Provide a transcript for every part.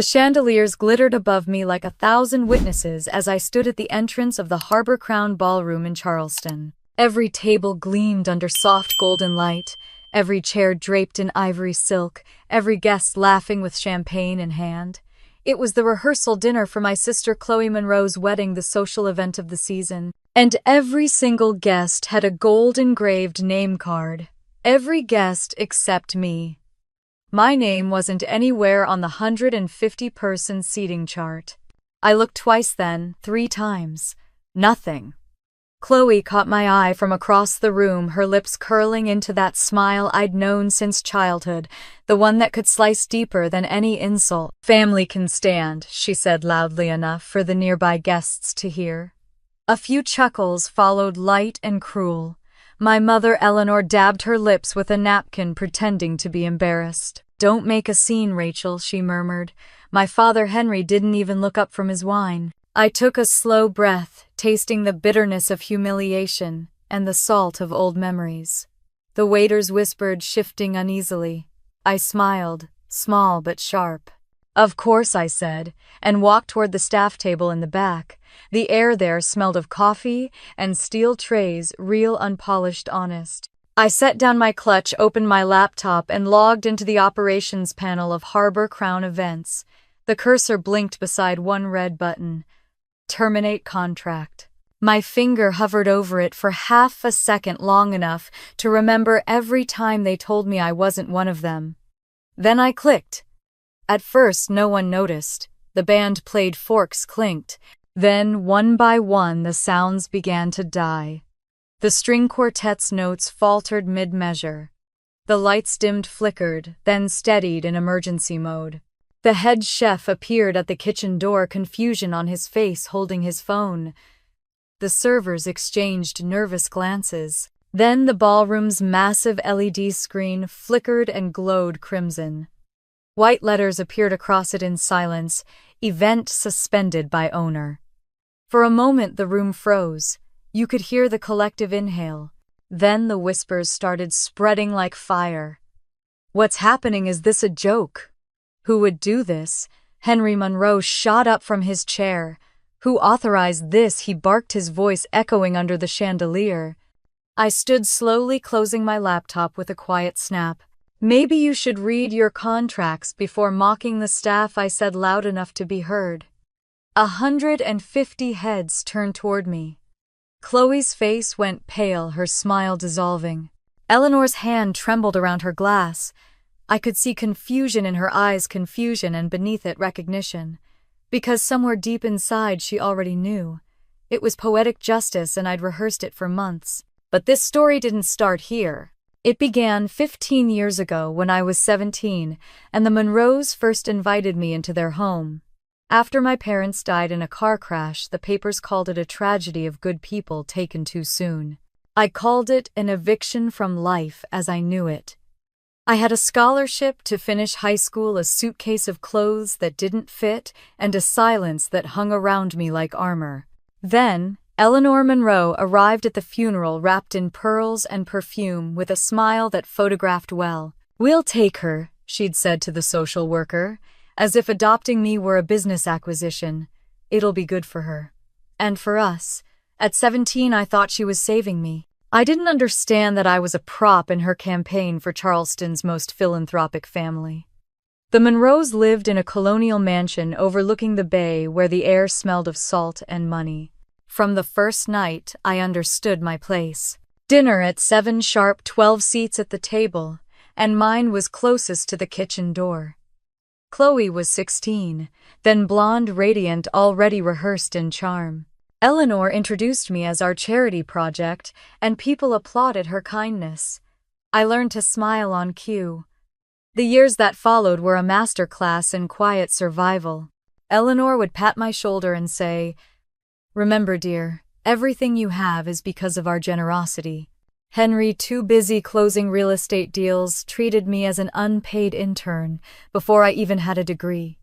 The chandeliers glittered above me like 1,000 witnesses as I stood at the entrance of the Harbor Crown Ballroom in Charleston. Every table gleamed under soft golden light, every chair draped in ivory silk, every guest laughing with champagne in hand. It was the rehearsal dinner for my sister Chloe Monroe's wedding, the social event of the season. And every single guest had a gold-engraved name card. Every guest except me. My name wasn't anywhere on the 150-person seating chart. I looked twice then, 3 times. Nothing. Chloe caught my eye from across the room, her lips curling into that smile I'd known since childhood, the one that could slice deeper than any insult. "Family can stand," she said loudly enough for the nearby guests to hear. A few chuckles followed, light and cruel. My mother Eleanor dabbed her lips with a napkin, pretending to be embarrassed. "Don't make a scene, Rachel," she murmured. My father Henry didn't even look up from his wine. I took a slow breath, tasting the bitterness of humiliation and the salt of old memories. The waiters whispered, shifting uneasily. I smiled, small but sharp. "Of course," I said, and walked toward the staff table in the back. The air there smelled of coffee and steel trays, real, unpolished, honest. I set down my clutch, opened my laptop, and logged into the operations panel of Harbor Crown Events. The cursor blinked beside one red button. Terminate contract. My finger hovered over it for half a second, long enough to remember every time they told me I wasn't one of them. Then I clicked. At first, no one noticed. The band played, forks clinked. Then, one by one, the sounds began to die. The string quartet's notes faltered mid-measure. The lights dimmed, flickered, then steadied in emergency mode. The head chef appeared at the kitchen door, confusion on his face, holding his phone. The servers exchanged nervous glances. Then the ballroom's massive LED screen flickered and glowed crimson. White letters appeared across it in silence, "Event suspended by owner." For a moment the room froze. You could hear the collective inhale. Then the whispers started spreading like fire. "What's happening? Is this a joke? Who would do this?" Henry Monroe shot up from his chair. "Who authorized this?" He barked, his voice echoing under the chandelier. I stood slowly, closing my laptop with a quiet snap. "Maybe you should read your contracts before mocking the staff," I said loud enough to be heard. 150 heads turned toward me. Chloe's face went pale, her smile dissolving. Eleanor's hand trembled around her glass. I could see confusion in her eyes, confusion, and beneath it recognition. Because somewhere deep inside she already knew. It was poetic justice, and I'd rehearsed it for months. But this story didn't start here. It began 15 years ago when I was 17, and the Monroes first invited me into their home. After my parents died in a car crash, the papers called it a tragedy of good people taken too soon. I called it an eviction from life as I knew it. I had a scholarship to finish high school, a suitcase of clothes that didn't fit, and a silence that hung around me like armor. Then, Eleanor Monroe arrived at the funeral wrapped in pearls and perfume with a smile that photographed well. "We'll take her," she'd said to the social worker, as if adopting me were a business acquisition. "It'll be good for her. And for us." At 17, I thought she was saving me. I didn't understand that I was a prop in her campaign for Charleston's most philanthropic family. The Monroes lived in a colonial mansion overlooking the bay where the air smelled of salt and money. From the first night, I understood my place. Dinner at 7 sharp, 12 seats at the table, and mine was closest to the kitchen door. Chloe was 16, then blonde, radiant, already rehearsed in charm. Eleanor introduced me as our charity project, and people applauded her kindness. I learned to smile on cue. The years that followed were a master class in quiet survival. Eleanor would pat my shoulder and say, "Remember, dear, everything you have is because of our generosity." Henry, too busy closing real estate deals, treated me as an unpaid intern before I even had a degree.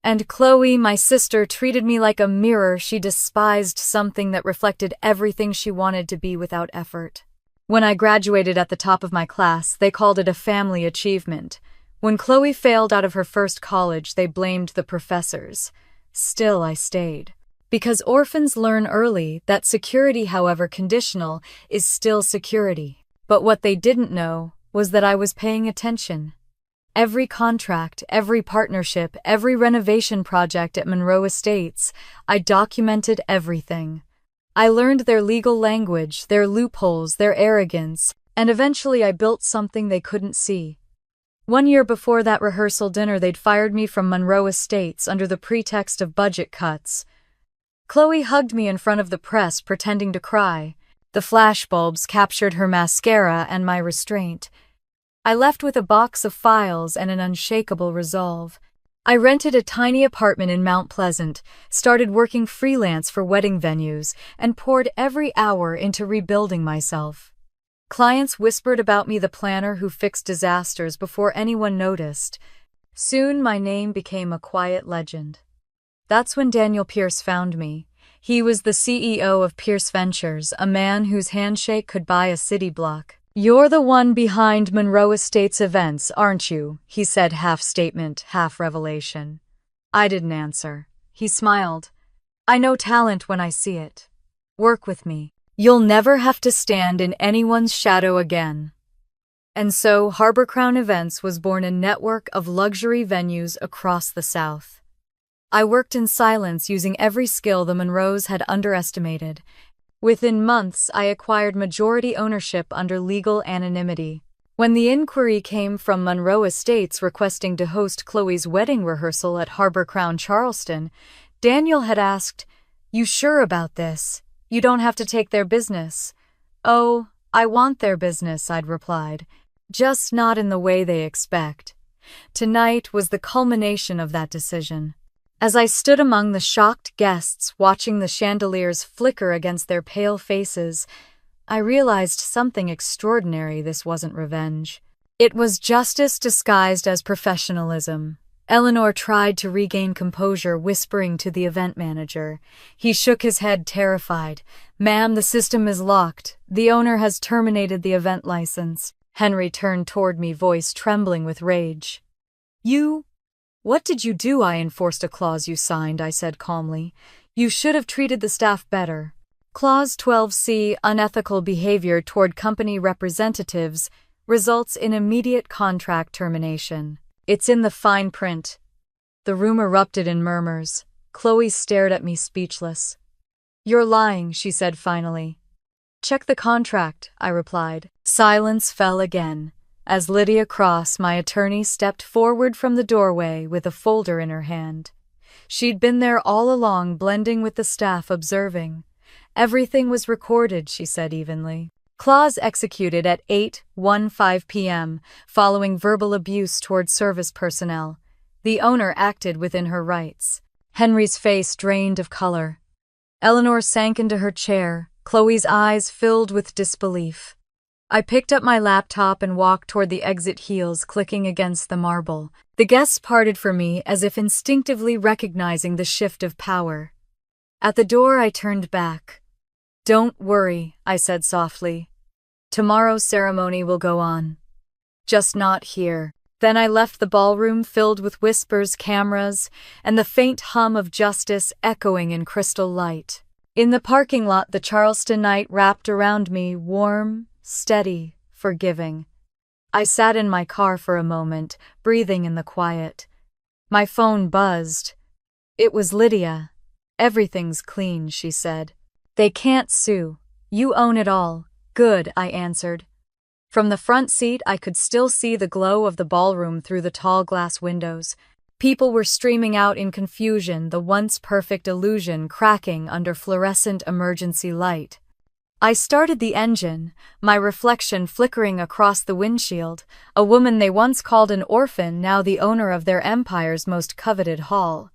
And Chloe, my sister, treated me like a mirror. She despised something that reflected everything she wanted to be without effort. When I graduated at the top of my class, they called it a family achievement. When Chloe failed out of her first college, they blamed the professors. Still, I stayed. Because orphans learn early that security, however conditional, is still security. But what they didn't know was that I was paying attention. Every contract, every partnership, every renovation project at Monroe Estates, I documented everything. I learned their legal language, their loopholes, their arrogance, and eventually I built something they couldn't see. 1 year before that rehearsal dinner, they'd fired me from Monroe Estates under the pretext of budget cuts. Chloe hugged me in front of the press, pretending to cry. The flashbulbs captured her mascara and my restraint. I left with a box of files and an unshakable resolve. I rented a tiny apartment in Mount Pleasant, started working freelance for wedding venues, and poured every hour into rebuilding myself. Clients whispered about me, the planner who fixed disasters before anyone noticed. Soon my name became a quiet legend. That's when Daniel Pierce found me. He was the CEO of Pierce Ventures, a man whose handshake could buy a city block. "You're the one behind Monroe Estates events, aren't you?" he said, half statement, half revelation. I didn't answer. He smiled. "I know talent when I see it. Work with me. You'll never have to stand in anyone's shadow again." And so Harbor Crown Events was born, a network of luxury venues across the South. I worked in silence, using every skill the Monroes had underestimated. Within months, I acquired majority ownership under legal anonymity. When the inquiry came from Monroe Estates requesting to host Chloe's wedding rehearsal at Harbor Crown Charleston, Daniel had asked, "You sure about this? You don't have to take their business." "Oh, I want their business," I'd replied, "just not in the way they expect." Tonight was the culmination of that decision. As I stood among the shocked guests, watching the chandeliers flicker against their pale faces, I realized something extraordinary. This wasn't revenge. It was justice disguised as professionalism. Eleanor tried to regain composure, whispering to the event manager. He shook his head, terrified. "Ma'am, the system is locked. The owner has terminated the event license." Henry turned toward me, voice trembling with rage. What did you do?" "I enforced a clause you signed," I said calmly. "You should have treated the staff better. Clause 12C, unethical behavior toward company representatives, results in immediate contract termination. It's in the fine print." The room erupted in murmurs. Chloe stared at me, speechless. "You're lying," she said finally. "Check the contract," I replied. Silence fell again. As Lydia Cross, my attorney, stepped forward from the doorway with a folder in her hand. She'd been there all along, blending with the staff, observing. "Everything was recorded," she said evenly. "Clause executed at 8:15 p.m., following verbal abuse toward service personnel. The owner acted within her rights." Henry's face drained of color. Eleanor sank into her chair, Chloe's eyes filled with disbelief. I picked up my laptop and walked toward the exit, heels clicking against the marble. The guests parted for me, as if instinctively recognizing the shift of power. At the door, I turned back. "Don't worry," I said softly. "Tomorrow's ceremony will go on. Just not here." Then I left the ballroom, filled with whispers, cameras, and the faint hum of justice echoing in crystal light. In the parking lot, the Charleston night wrapped around me, warm, steady, forgiving. I sat in my car for a moment, breathing in the quiet. My phone buzzed. It was Lydia. "Everything's clean," she said. "They can't sue. You own it all." "Good," I answered. From the front seat, I could still see the glow of the ballroom through the tall glass windows. People were streaming out in confusion, the once perfect illusion cracking under fluorescent emergency light. I started the engine, my reflection flickering across the windshield, a woman they once called an orphan, now the owner of their empire's most coveted hall.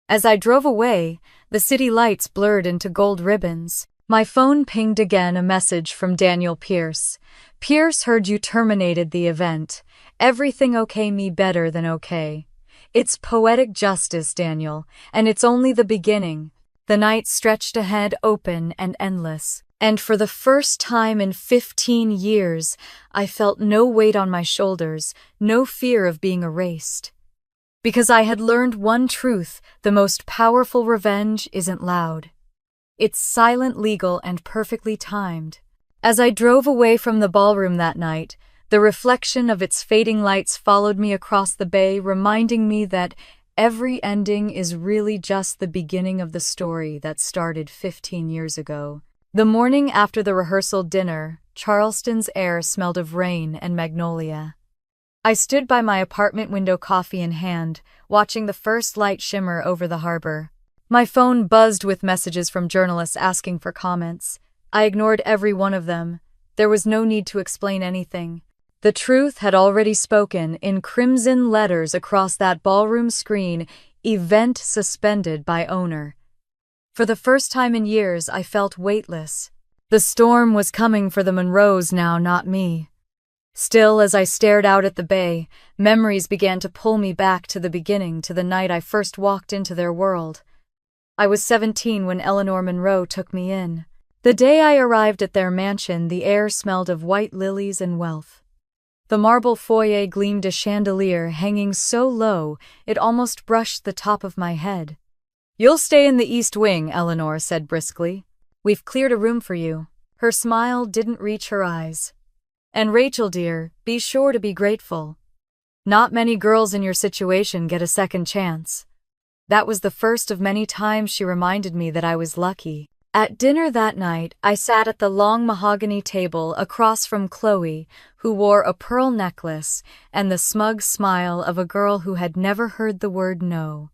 As I drove away, the city lights blurred into gold ribbons. My phone pinged again, a message from Daniel Pierce. "Pierce, heard you terminated the event. Everything okay? Me better than okay. It's poetic justice, Daniel, and it's only the beginning." The night stretched ahead, open and endless. And for the first time in 15 years, I felt no weight on my shoulders, no fear of being erased. Because I had learned one truth: the most powerful revenge isn't loud. It's silent, legal, and perfectly timed. As I drove away from the ballroom that night, the reflection of its fading lights followed me across the bay, reminding me that every ending is really just the beginning of the story that started 15 years ago. The morning after the rehearsal dinner, Charleston's air smelled of rain and magnolia. I stood by my apartment window, coffee in hand, watching the first light shimmer over the harbor. My phone buzzed with messages from journalists asking for comments. I ignored every one of them. There was no need to explain anything. The truth had already spoken in crimson letters across that ballroom screen: event suspended by owner. For the first time in years, I felt weightless. The storm was coming for the Monroes now, not me. Still, as I stared out at the bay, memories began to pull me back to the beginning, to the night I first walked into their world. I was 17 when Eleanor Monroe took me in. The day I arrived at their mansion, the air smelled of white lilies and wealth. The marble foyer gleamed a chandelier hanging so low it almost brushed the top of my head. "You'll stay in the East Wing," Eleanor said briskly. "We've cleared a room for you." Her smile didn't reach her eyes. "And Rachel, dear, be sure to be grateful. Not many girls in your situation get a second chance." That was the first of many times she reminded me that I was lucky. At dinner that night, I sat at the long mahogany table across from Chloe, who wore a pearl necklace and the smug smile of a girl who had never heard the word no.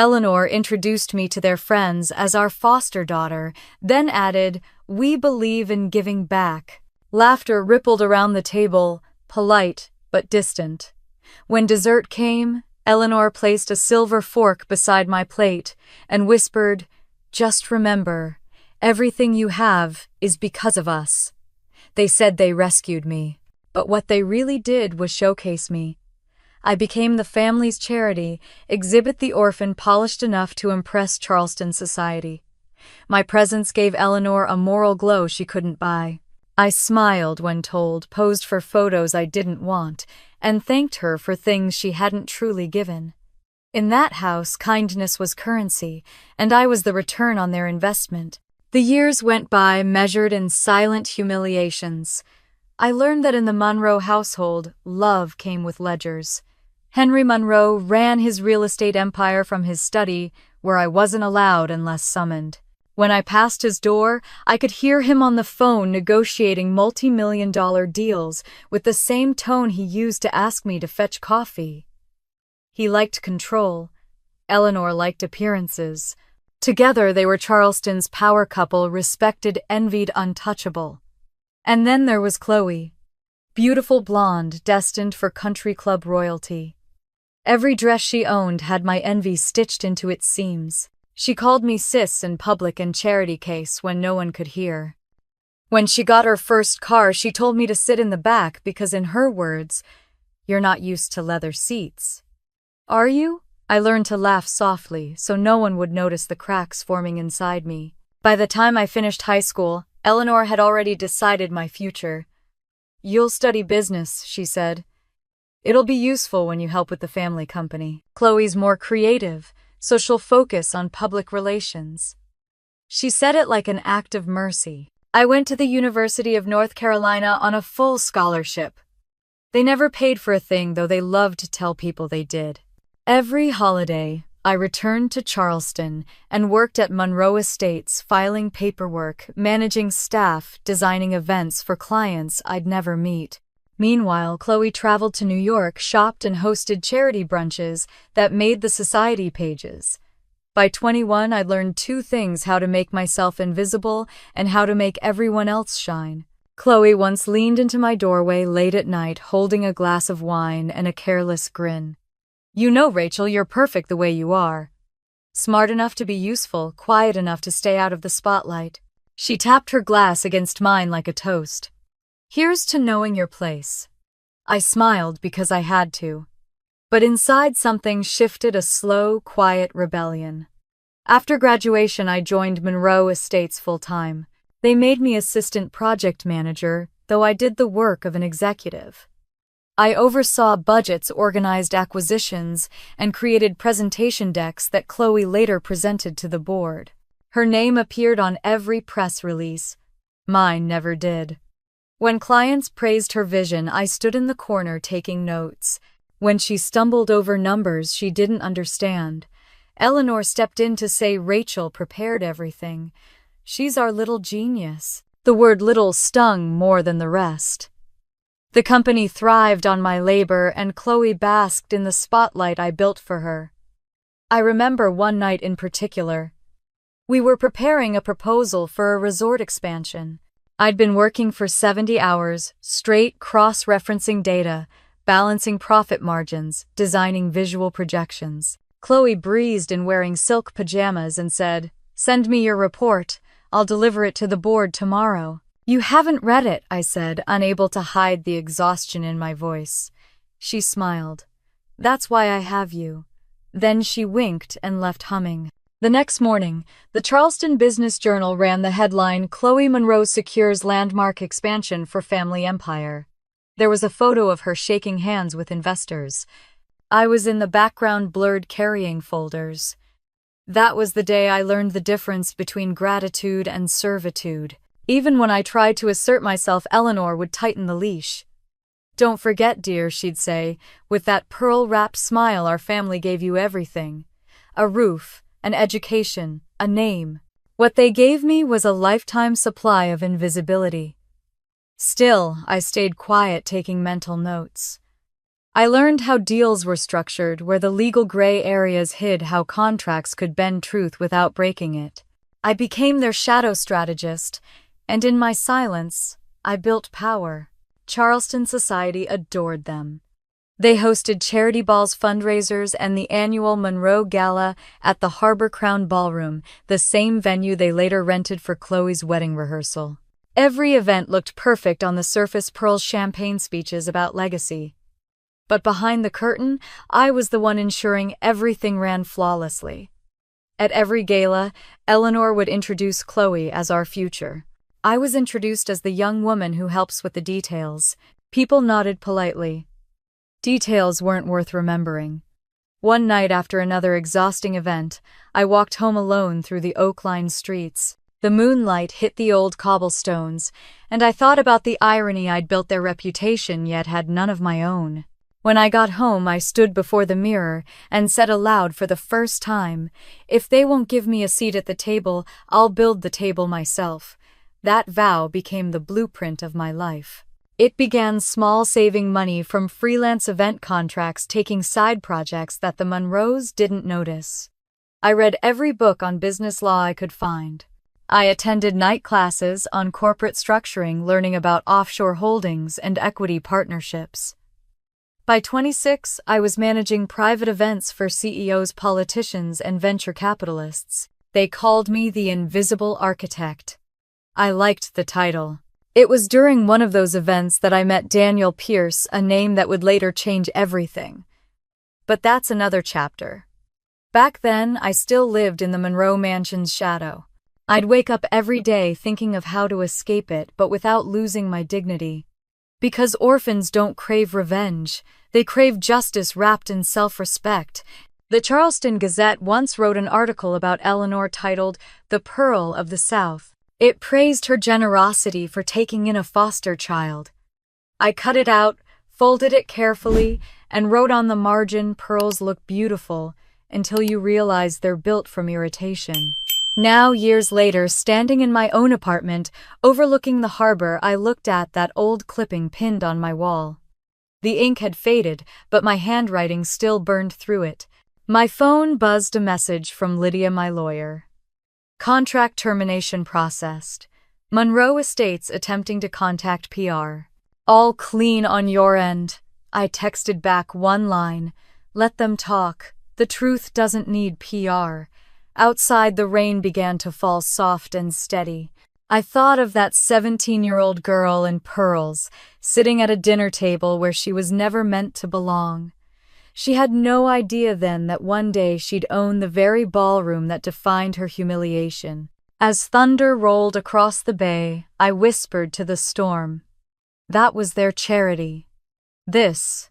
Eleanor introduced me to their friends as our foster daughter, then added, "We believe in giving back." Laughter rippled around the table, polite but distant. When dessert came, Eleanor placed a silver fork beside my plate and whispered, "Just remember, everything you have is because of us." They said they rescued me, but what they really did was showcase me. I became the family's charity, exhibit the orphan polished enough to impress Charleston society. My presence gave Eleanor a moral glow she couldn't buy. I smiled when told, posed for photos I didn't want, and thanked her for things she hadn't truly given. In that house, kindness was currency, and I was the return on their investment. The years went by, measured in silent humiliations. I learned that in the Monroe household, love came with ledgers. Henry Monroe ran his real estate empire from his study, where I wasn't allowed unless summoned. When I passed his door, I could hear him on the phone negotiating multi-million-dollar deals with the same tone he used to ask me to fetch coffee. He liked control. Eleanor liked appearances. Together they were Charleston's power couple, respected, envied, untouchable. And then there was Chloe. Beautiful blonde, destined for country club royalty. Every dress she owned had my envy stitched into its seams. She called me sis in public and charity case when no one could hear. When she got her first car, she told me to sit in the back because, in her words, "You're not used to leather seats." "Are you?" I learned to laugh softly so no one would notice the cracks forming inside me. By the time I finished high school, Eleanor had already decided my future. "You'll study business," she said. "It'll be useful when you help with the family company." Chloe's more creative, so she'll focus on public relations. She said it like an act of mercy. I went to the University of North Carolina on a full scholarship. They never paid for a thing, though they loved to tell people they did. Every holiday, I returned to Charleston and worked at Monroe Estates, filing paperwork, managing staff, designing events for clients I'd never meet. Meanwhile, Chloe traveled to New York, shopped, and hosted charity brunches that made the society pages. By 21, I'd learned two things: how to make myself invisible and how to make everyone else shine. Chloe once leaned into my doorway late at night, holding a glass of wine and a careless grin. "You know, Rachel, you're perfect the way you are. Smart enough to be useful, quiet enough to stay out of the spotlight." She tapped her glass against mine like a toast. "Here's to knowing your place." I smiled because I had to. But inside something shifted, a slow, quiet rebellion. After graduation, I joined Monroe Estates full-time. They made me assistant project manager, though I did the work of an executive. I oversaw budgets, organized acquisitions, and created presentation decks that Chloe later presented to the board. Her name appeared on every press release. Mine never did. When clients praised her vision, I stood in the corner taking notes. When she stumbled over numbers she didn't understand, Eleanor stepped in to say Rachel prepared everything. She's our little genius. The word little stung more than the rest. The company thrived on my labor, and Chloe basked in the spotlight I built for her. I remember one night in particular. We were preparing a proposal for a resort expansion. I'd been working for 70 hours, straight cross-referencing data, balancing profit margins, designing visual projections. Chloe breezed in wearing silk pajamas and said, "Send me your report. I'll deliver it to the board tomorrow." "You haven't read it," I said, unable to hide the exhaustion in my voice. She smiled. "That's why I have you." Then she winked and left humming. The next morning, the Charleston Business Journal ran the headline, "Chloe Monroe Secures Landmark Expansion for Family Empire." There was a photo of her shaking hands with investors. I was in the background, blurred carrying folders. That was the day I learned the difference between gratitude and servitude. Even when I tried to assert myself, Eleanor would tighten the leash. "Don't forget, dear," she'd say, "with that pearl-wrapped smile our family gave you everything. A roof, an education, a name. What they gave me was a lifetime supply of invisibility." Still, I stayed quiet, taking mental notes. I learned how deals were structured, where the legal gray areas hid how contracts could bend truth without breaking it. I became their shadow strategist, and in my silence, I built power. Charleston society adored them. They hosted charity balls, fundraisers, and the annual Monroe Gala at the Harbor Crown Ballroom, the same venue they later rented for Chloe's wedding rehearsal. Every event looked perfect on the surface, pearls, champagne, speeches about legacy. But behind the curtain, I was the one ensuring everything ran flawlessly. At every gala, Eleanor would introduce Chloe as our future. I was introduced as the young woman who helps with the details. People nodded politely. Details weren't worth remembering. One night after another exhausting event, I walked home alone through the oak-lined streets. The moonlight hit the old cobblestones, and I thought about the irony. I'd built their reputation, yet had none of my own. When I got home, I stood before the mirror and said aloud for the first time, "If they won't give me a seat at the table, I'll build the table myself." That vow became the blueprint of my life. It began small, saving money from freelance event contracts, taking side projects that the Monroes didn't notice. I read every book on business law I could find. I attended night classes on corporate structuring, learning about offshore holdings and equity partnerships. By 26, I was managing private events for CEOs, politicians, and venture capitalists. They called me the Invisible Architect. I liked the title. It was during one of those events that I met Daniel Pierce, a name that would later change everything. But that's another chapter. Back then, I still lived in the Monroe Mansion's shadow. I'd wake up every day thinking of how to escape it, but without losing my dignity. Because orphans don't crave revenge, they crave justice wrapped in self-respect. The Charleston Gazette once wrote an article about Eleanor titled "The Pearl of the South." It praised her generosity for taking in a foster child. I cut it out, folded it carefully, and wrote on the margin, "Pearls look beautiful until you realize they're built from irritation." Now, years later, standing in my own apartment, overlooking the harbor, I looked at that old clipping pinned on my wall. The ink had faded, but my handwriting still burned through it. My phone buzzed a message from Lydia, my lawyer. Contract termination processed. Monroe Estates attempting to contact PR. "All clean on your end." I texted back one line. "Let them talk. The truth doesn't need PR." Outside, the rain began to fall, soft and steady. I thought of that 17-year-old girl in pearls, sitting at a dinner table where she was never meant to belong. She had no idea then that one day she'd own the very ballroom that defined her humiliation. As thunder rolled across the bay, I whispered to the storm, "That was their charity. This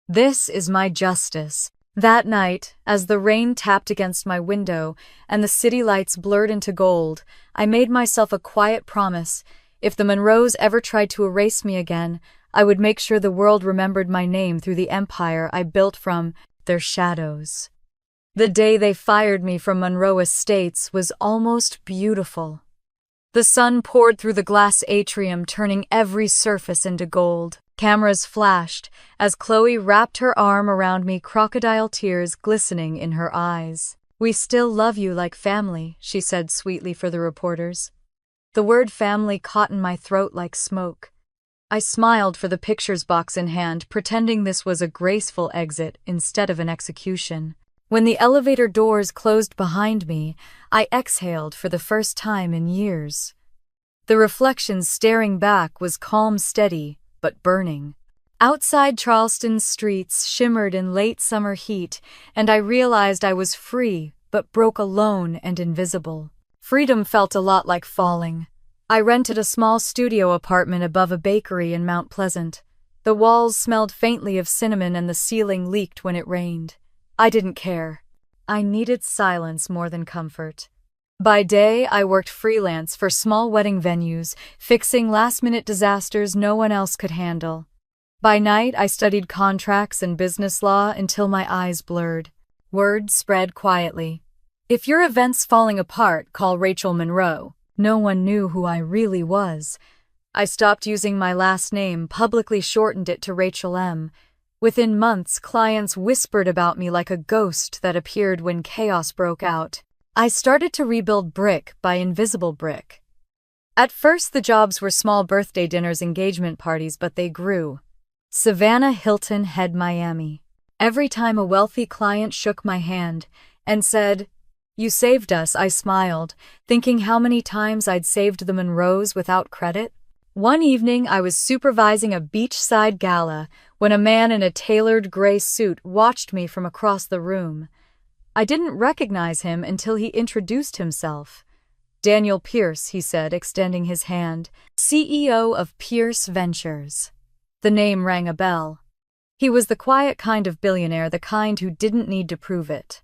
is my justice." That night, as the rain tapped against my window and the city lights blurred into gold, I made myself a quiet promise. If the Monroes ever tried to erase me again, I would make sure the world remembered my name through the empire I built from their shadows. The day they fired me from Monroe Estates was almost beautiful. The sun poured through the glass atrium, turning every surface into gold. Cameras flashed as Chloe wrapped her arm around me, crocodile tears glistening in her eyes. "We still love you like family," she said sweetly for the reporters. The word family caught in my throat like smoke. I smiled for the pictures box in hand, pretending this was a graceful exit instead of an execution. When the elevator doors closed behind me, I exhaled for the first time in years. The reflection staring back was calm, steady, but burning. Outside, Charleston's streets shimmered in late summer heat, and I realized I was free, but broke, alone and invisible. Freedom felt a lot like falling. I rented a small studio apartment above a bakery in Mount Pleasant. The walls smelled faintly of cinnamon and the ceiling leaked when it rained. I didn't care. I needed silence more than comfort. By day, I worked freelance for small wedding venues, fixing last-minute disasters no one else could handle. By night, I studied contracts and business law until my eyes blurred. Word spread quietly. "If your event's falling apart, call Rachel Monroe." No one knew who I really was. I stopped using my last name, publicly shortened it to Rachel M. Within months, clients whispered about me like a ghost that appeared when chaos broke out. I started to rebuild brick by invisible brick. At first, the jobs were small birthday dinners, engagement parties, but they grew. Savannah Hilton Head Miami. Every time a wealthy client shook my hand and said, "You saved us," I smiled, thinking how many times I'd saved the Monroes without credit. One evening, I was supervising a beachside gala when a man in a tailored gray suit watched me from across the room. I didn't recognize him until he introduced himself. "Daniel Pierce," he said, extending his hand, "CEO of Pierce Ventures." The name rang a bell. He was the quiet kind of billionaire, the kind who didn't need to prove it.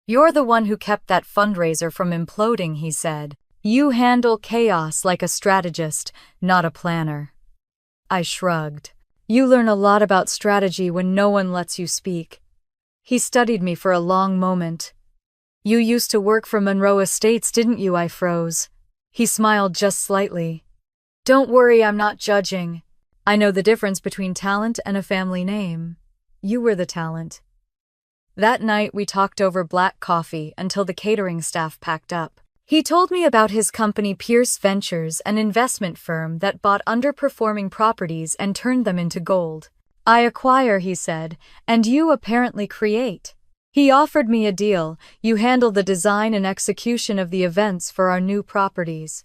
"You're the one who kept that fundraiser from imploding," he said. "You handle chaos like a strategist, not a planner." I shrugged. "You learn a lot about strategy when no one lets you speak." He studied me for a long moment. "You used to work for Monroe Estates, didn't you?" I froze. He smiled just slightly. "Don't worry, I'm not judging. I know the difference between talent and a family name. You were the talent." That night, we talked over black coffee until the catering staff packed up. He told me about his company Pierce Ventures, an investment firm that bought underperforming properties and turned them into gold. "I acquire," he said, "and you apparently create." He offered me a deal. "You handle the design and execution of the events for our new properties.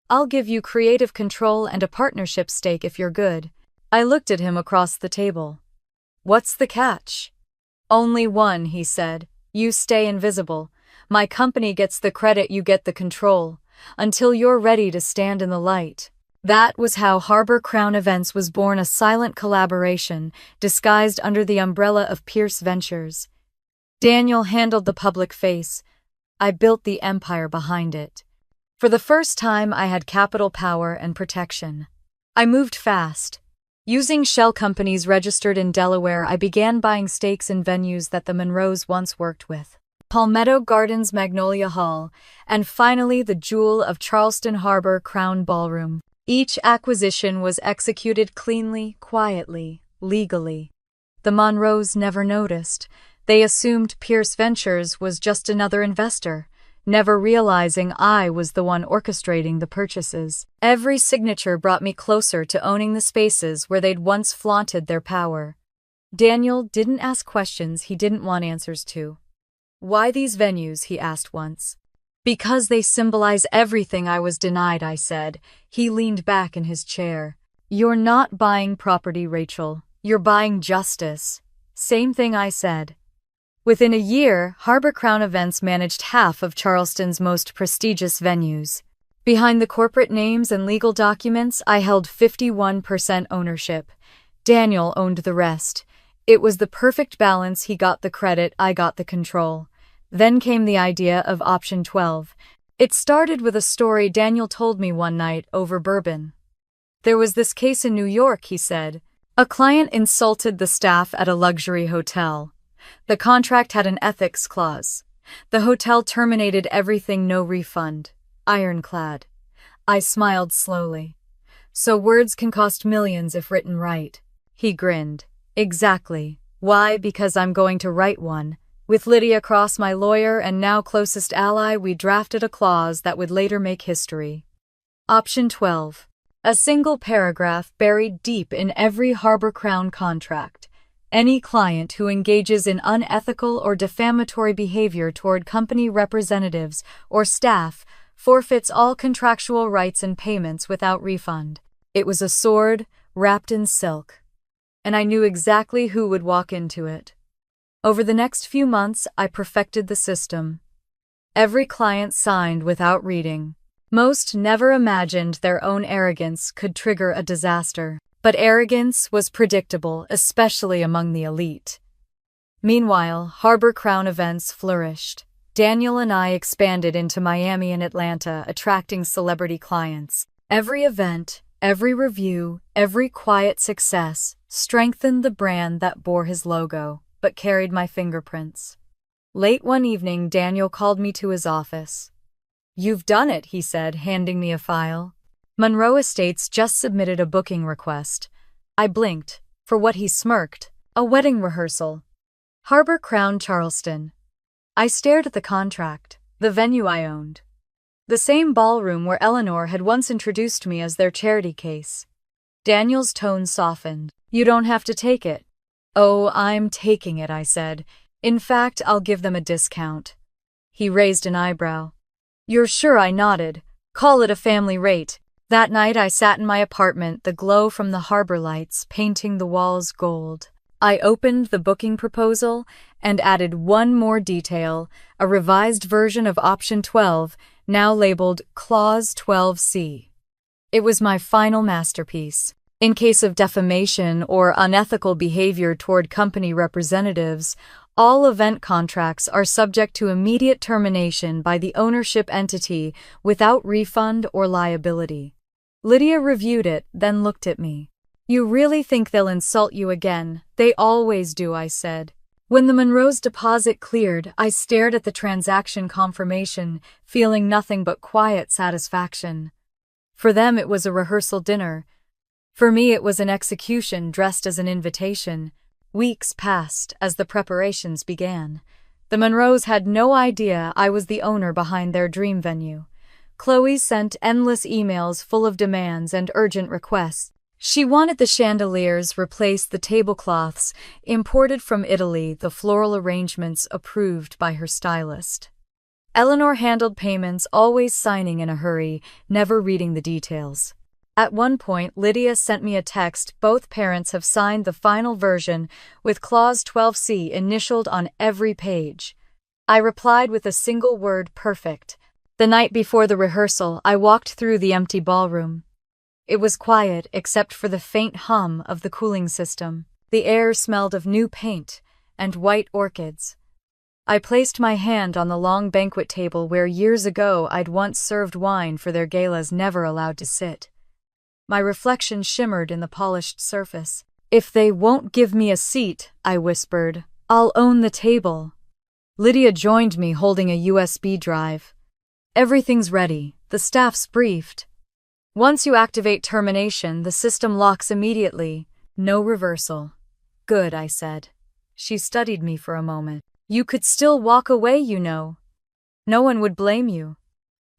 I'll give you creative control and a partnership stake if you're good." I looked at him across the table. "What's the catch?" "Only one," he said. "You stay invisible. My company gets the credit, you get the control, until you're ready to stand in the light." That was how Harbor Crown Events was born, a silent collaboration disguised under the umbrella of Pierce Ventures. Daniel handled the public face. I built the empire behind it. For the first time, I had capital, power, and protection. I moved fast. Using shell companies registered in Delaware, I began buying stakes in venues that the Monroes once worked with. Palmetto Gardens, Magnolia Hall, and finally the jewel of Charleston Harbor, Crown Ballroom. Each acquisition was executed cleanly, quietly, legally. The Monroes never noticed. They assumed Pierce Ventures was just another investor, never realizing I was the one orchestrating the purchases. Every signature brought me closer to owning the spaces where they'd once flaunted their power. Daniel didn't ask questions he didn't want answers to. "Why these venues?" he asked once. "Because they symbolize everything I was denied," I said. He leaned back in his chair. "You're not buying property, Rachel. You're buying justice." "Same thing," I said. Within a year, Harbor Crown Events managed half of Charleston's most prestigious venues. Behind the corporate names and legal documents, I held 51% ownership. Daniel owned the rest. It was the perfect balance. He got the credit, I got the control. Then came the idea of Option 12. It started with a story Daniel told me one night over bourbon. There was this case in New York, he said. A client insulted the staff at a luxury hotel. The contract had an ethics clause. The hotel terminated everything, no refund. Ironclad. I smiled slowly. So words can cost millions if written right. He grinned. Exactly. Why? Because I'm going to write one. With Lydia Cross, my lawyer and now closest ally, we drafted a clause that would later make history. Option 12. A single paragraph buried deep in every Harbor Crown contract. Any client who engages in unethical or defamatory behavior toward company representatives or staff forfeits all contractual rights and payments without refund. It was a sword wrapped in silk, and I knew exactly who would walk into it. Over the next few months, I perfected the system. Every client signed without reading. Most never imagined their own arrogance could trigger a disaster. But arrogance was predictable, especially among the elite. Meanwhile, Harbor Crown Events flourished. Daniel and I expanded into Miami and Atlanta, attracting celebrity clients. Every event, every review, every quiet success strengthened the brand that bore his logo, but carried my fingerprints. Late one evening, Daniel called me to his office. "You've done it," he said, handing me a file. Monroe Estates just submitted a booking request. I blinked. For what he smirked. A wedding rehearsal. Harbor Crown Charleston. I stared at the contract, the venue I owned. The same ballroom where Eleanor had once introduced me as their charity case. Daniel's tone softened. "You don't have to take it." "Oh, I'm taking it," I said. "In fact, I'll give them a discount." He raised an eyebrow. "You're sure?" I nodded. "Call it a family rate." That night I sat in my apartment, the glow from the harbor lights painting the walls gold. I opened the booking proposal and added one more detail, a revised version of Option 12, now labeled Clause 12C. It was my final masterpiece. In case of defamation or unethical behavior toward company representatives, all event contracts are subject to immediate termination by the ownership entity without refund or liability. Lydia reviewed it, then looked at me. "You really think they'll insult you again?" "They always do," I said. When the Monroe's deposit cleared, I stared at the transaction confirmation, feeling nothing but quiet satisfaction. For them it was a rehearsal dinner. For me it was an execution dressed as an invitation. Weeks passed as the preparations began. The Monroes had no idea I was the owner behind their dream venue. Chloe sent endless emails full of demands and urgent requests. She wanted the chandeliers replace, the tablecloths imported from Italy, the floral arrangements approved by her stylist. Eleanor handled payments, always signing in a hurry, never reading the details. At one point, Lydia sent me a text. "Both parents have signed the final version with Clause 12C initialed on every page." I replied with a single word: perfect. The night before the rehearsal, I walked through the empty ballroom. It was quiet except for the faint hum of the cooling system. The air smelled of new paint and white orchids. I placed my hand on the long banquet table where years ago I'd once served wine for their galas, never allowed to sit. My reflection shimmered in the polished surface. "If they won't give me a seat," I whispered, "I'll own the table." Lydia joined me holding a USB drive. "Everything's ready. The staff's briefed. Once you activate termination, the system locks immediately. No reversal." "Good," I said. She studied me for a moment. "You could still walk away, you know. No one would blame you."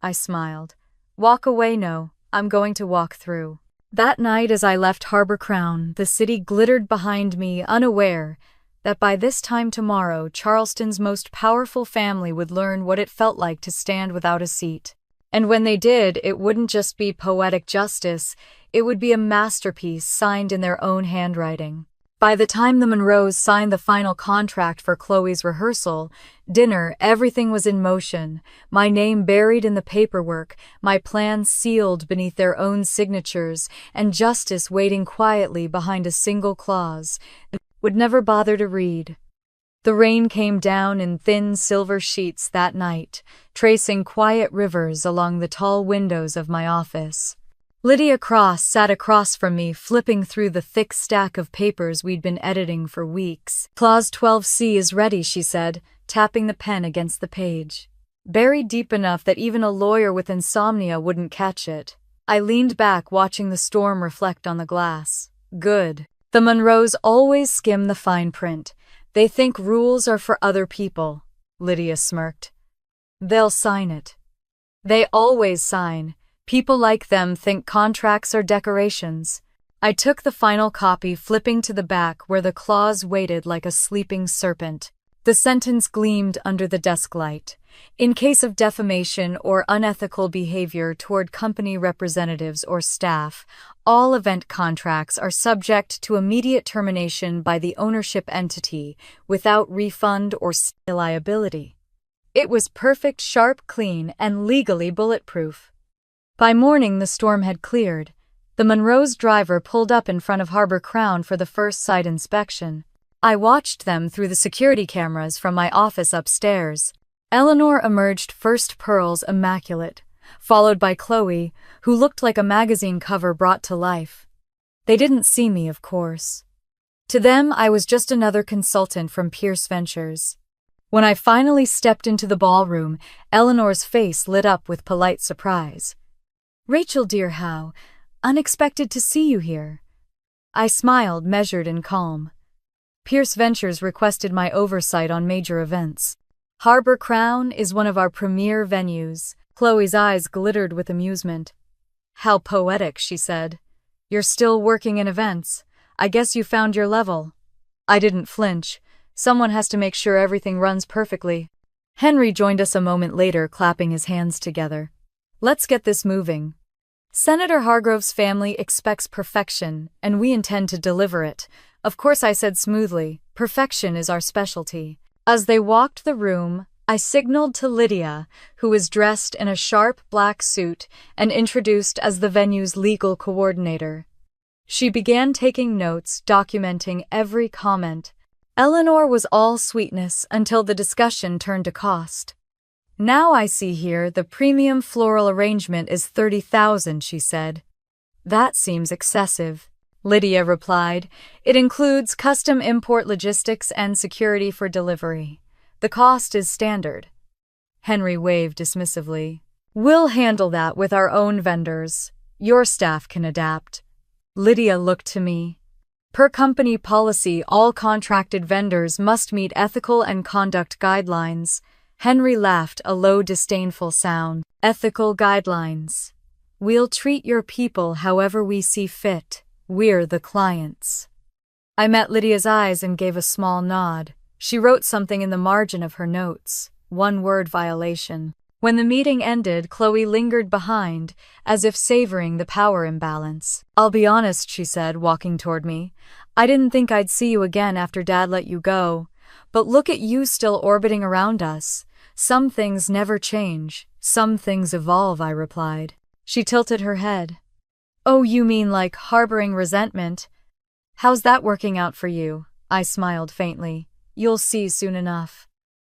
I smiled. "Walk away? No, I'm going to walk through." That night as I left Harbor Crown, the city glittered behind me, unaware that by this time tomorrow, Charleston's most powerful family would learn what it felt like to stand without a seat. And when they did, it wouldn't just be poetic justice, it would be a masterpiece signed in their own handwriting. By the time the Monroes signed the final contract for Chloe's rehearsal, dinner, everything was in motion, my name buried in the paperwork, my plans sealed beneath their own signatures, and justice waiting quietly behind a single clause that would never bother to read. The rain came down in thin silver sheets that night, tracing quiet rivers along the tall windows of my office. Lydia Cross sat across from me, flipping through the thick stack of papers we'd been editing for weeks. Clause 12C is ready, she said, tapping the pen against the page. Buried deep enough that even a lawyer with insomnia wouldn't catch it. I leaned back, watching the storm reflect on the glass. Good. The Monroes always skim the fine print. They think rules are for other people, Lydia smirked. They'll sign it. They always sign. People like them think contracts are decorations. I took the final copy, flipping to the back where the clause waited like a sleeping serpent. The sentence gleamed under the desk light. In case of defamation or unethical behavior toward company representatives or staff, all event contracts are subject to immediate termination by the ownership entity without refund or liability. It was perfect, sharp, clean, and legally bulletproof. By morning, the storm had cleared. The Monroe's driver pulled up in front of Harbor Crown for the first site inspection. I watched them through the security cameras from my office upstairs. Eleanor emerged first, pearls immaculate, followed by Chloe, who looked like a magazine cover brought to life. They didn't see me, of course. To them, I was just another consultant from Pierce Ventures. When I finally stepped into the ballroom, Eleanor's face lit up with polite surprise. Rachel, dear, how unexpected to see you here. I smiled, measured and calm. Pierce Ventures requested my oversight on major events. Harbor Crown is one of our premier venues. Chloe's eyes glittered with amusement. How poetic, she said. You're still working in events. I guess you found your level. I didn't flinch. Someone has to make sure everything runs perfectly. Henry joined us a moment later, clapping his hands together. Let's get this moving. Senator Hargrove's family expects perfection, and we intend to deliver it. Of course, I said smoothly. Perfection is our specialty. As they walked the room, I signaled to Lydia, who was dressed in a sharp black suit and introduced as the venue's legal coordinator. She began taking notes, documenting every comment. Eleanor was all sweetness until the discussion turned to cost. Now I see here the premium floral arrangement is $30,000, she said. That seems excessive, Lydia replied. It includes custom import logistics and security for delivery. The cost is standard. Henry waved dismissively. We'll handle that with our own vendors. Your staff can adapt. Lydia looked to me. Per company policy, all contracted vendors must meet ethical and conduct guidelines. Henry laughed, a low, disdainful sound. Ethical guidelines. We'll treat your people however we see fit. We're the clients. I met Lydia's eyes and gave a small nod. She wrote something in the margin of her notes. One-word violation. When the meeting ended, Chloe lingered behind, as if savoring the power imbalance. I'll be honest, she said, walking toward me. I didn't think I'd see you again after Dad let you go. But look at you still orbiting around us. Some things never change. Some things evolve, I replied. She tilted her head. Oh, you mean like harboring resentment? How's that working out for you? I smiled faintly. You'll see soon enough.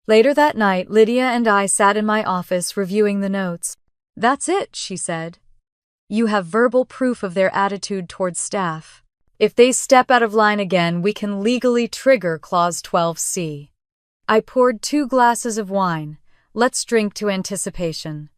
Later that night, Lydia and I sat in my office reviewing the notes. That's it, she said. You have verbal proof of their attitude towards staff. If they step out of line again, we can legally trigger Clause 12C. I poured 2 glasses of wine. Let's drink to anticipation.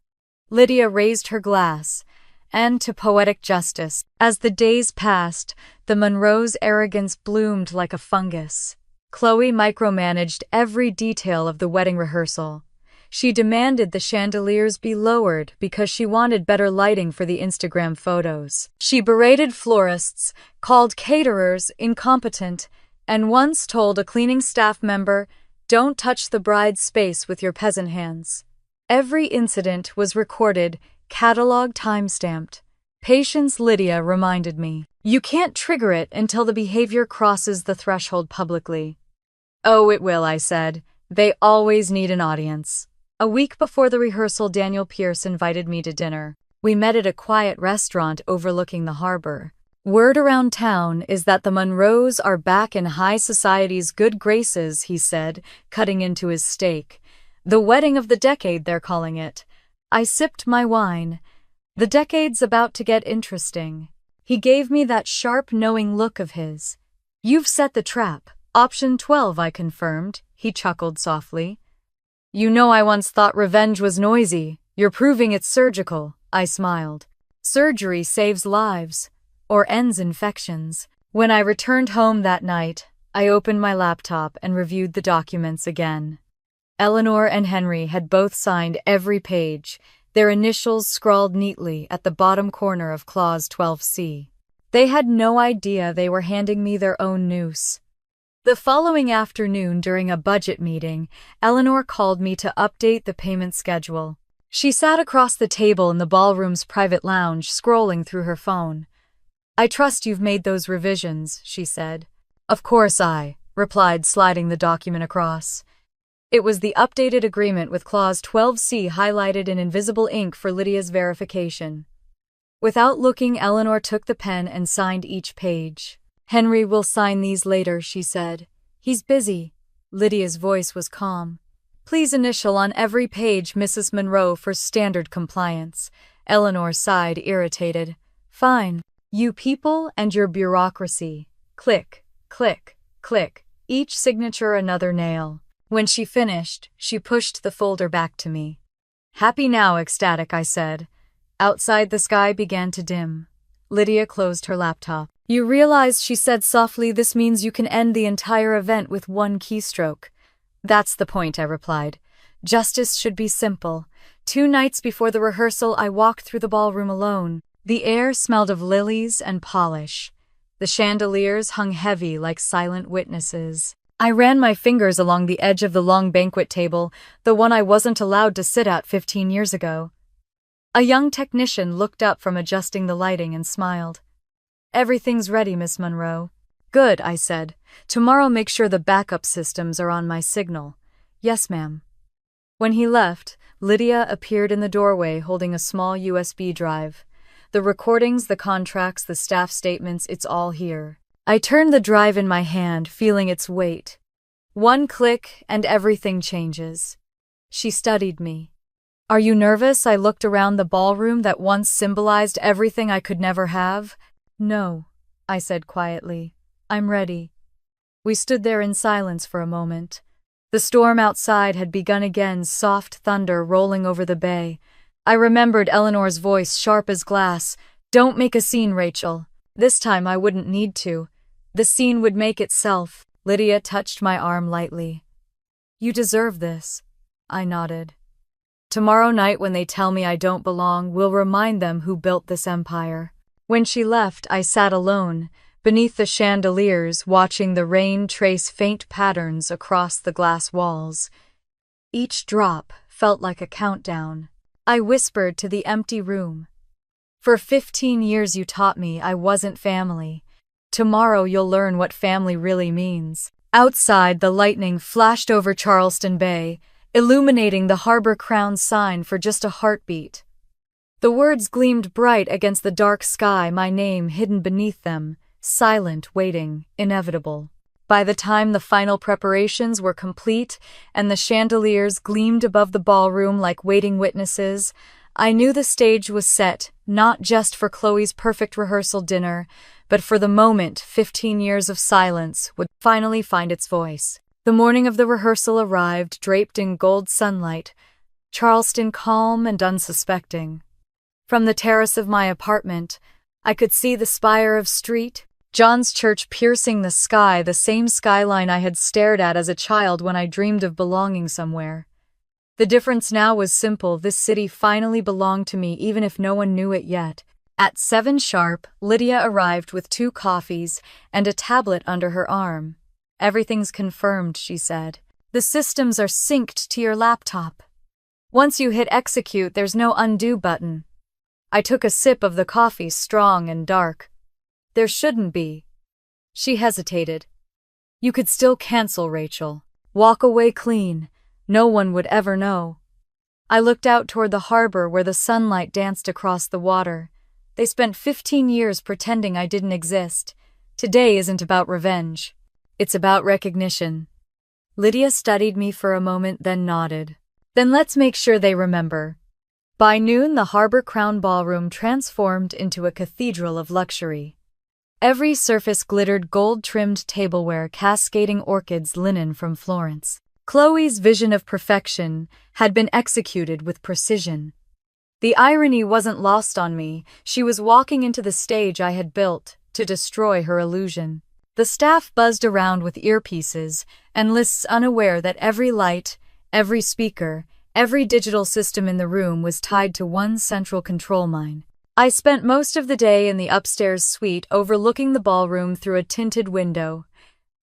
Lydia raised her glass, and to poetic justice. As the days passed, the Monroes' arrogance bloomed like a fungus. Chloe micromanaged every detail of the wedding rehearsal. She demanded the chandeliers be lowered because she wanted better lighting for the Instagram photos. She berated florists, called caterers incompetent, and once told a cleaning staff member, "Don't touch the bride's space with your peasant hands." Every incident was recorded, cataloged, time-stamped. Patience, Lydia reminded me. You can't trigger it until the behavior crosses the threshold publicly. Oh, it will, I said. They always need an audience. A week before the rehearsal, Daniel Pierce invited me to dinner. We met at a quiet restaurant overlooking the harbor. Word around town is that the Monroes are back in high society's good graces, he said, cutting into his steak. The wedding of the decade, they're calling it. I sipped my wine. The decade's about to get interesting. He gave me that sharp, knowing look of his. You've set the trap. Option 12, I confirmed. He chuckled softly. You know I once thought revenge was noisy. You're proving it's surgical, I smiled. Surgery saves lives, or ends infections. When I returned home that night, I opened my laptop and reviewed the documents again. Eleanor and Henry had both signed every page, their initials scrawled neatly at the bottom corner of Clause 12C. They had no idea they were handing me their own noose. The following afternoon, during a budget meeting, Eleanor called me to update the payment schedule. She sat across the table in the ballroom's private lounge, scrolling through her phone. I trust you've made those revisions, she said. Of course I replied, sliding the document across. It was the updated agreement with Clause 12C highlighted in invisible ink for Lydia's verification. Without looking, Eleanor took the pen and signed each page. Henry will sign these later, she said. He's busy. Lydia's voice was calm. Please initial on every page, Mrs. Monroe, for standard compliance. Eleanor sighed, irritated. Fine. You people and your bureaucracy. Click, click, click. Each signature another nail. When she finished, she pushed the folder back to me. Happy now, ecstatic, I said. Outside, the sky began to dim. Lydia closed her laptop. You realize, she said softly, this means you can end the entire event with one keystroke. That's the point, I replied. Justice should be simple. 2 nights before the rehearsal, I walked through the ballroom alone. The air smelled of lilies and polish. The chandeliers hung heavy like silent witnesses. I ran my fingers along the edge of the long banquet table, the one I wasn't allowed to sit at 15 years ago. A young technician looked up from adjusting the lighting and smiled. Everything's ready, Miss Monroe. Good, I said. Tomorrow make sure the backup systems are on my signal. Yes, ma'am. When he left, Lydia appeared in the doorway holding a small USB drive. The recordings, the contracts, the staff statements, it's all here. I turned the drive in my hand, feeling its weight. One click and everything changes. She studied me. Are you nervous? I looked around the ballroom that once symbolized everything I could never have. No, I said quietly. I'm ready. We stood there in silence for a moment. The storm outside had begun again, soft thunder rolling over the bay. I remembered Eleanor's voice, sharp as glass. Don't make a scene, Rachel. This time I wouldn't need to. The scene would make itself. Lydia touched my arm lightly. You deserve this. I nodded. Tomorrow night, when they tell me I don't belong, we'll remind them who built this empire. When she left, I sat alone, beneath the chandeliers, watching the rain trace faint patterns across the glass walls. Each drop felt like a countdown. I whispered to the empty room. For 15 years you taught me I wasn't family. Tomorrow you'll learn what family really means. Outside, the lightning flashed over Charleston Bay, illuminating the Harbor Crown sign for just a heartbeat. The words gleamed bright against the dark sky, my name hidden beneath them, silent, waiting, inevitable. By the time the final preparations were complete and the chandeliers gleamed above the ballroom like waiting witnesses, I knew the stage was set, not just for Chloe's perfect rehearsal dinner, but for the moment 15 years of silence would finally find its voice. The morning of the rehearsal arrived, draped in gold sunlight, Charleston calm and unsuspecting. From the terrace of my apartment, I could see the spire of St. John's Church piercing the sky, the same skyline I had stared at as a child when I dreamed of belonging somewhere. The difference now was simple. This city finally belonged to me, even if no one knew it yet. At 7 sharp, Lydia arrived with 2 coffees and a tablet under her arm. Everything's confirmed, she said. The systems are synced to your laptop. Once you hit execute, there's no undo button. I took a sip of the coffee, strong and dark. There shouldn't be. She hesitated. You could still cancel, Rachel. Walk away clean. No one would ever know. I looked out toward the harbor where the sunlight danced across the water. They spent 15 years pretending I didn't exist. Today isn't about revenge. It's about recognition. Lydia studied me for a moment, then nodded. Then let's make sure they remember. By noon, the Harbor Crown Ballroom transformed into a cathedral of luxury. Every surface glittered gold-trimmed tableware, cascading orchids, linen from Florence. Chloe's vision of perfection had been executed with precision. The irony wasn't lost on me. She was walking into the stage I had built to destroy her illusion. The staff buzzed around with earpieces and lists, unaware that every light, every speaker, every digital system in the room was tied to one central control mine. I spent most of the day in the upstairs suite overlooking the ballroom through a tinted window.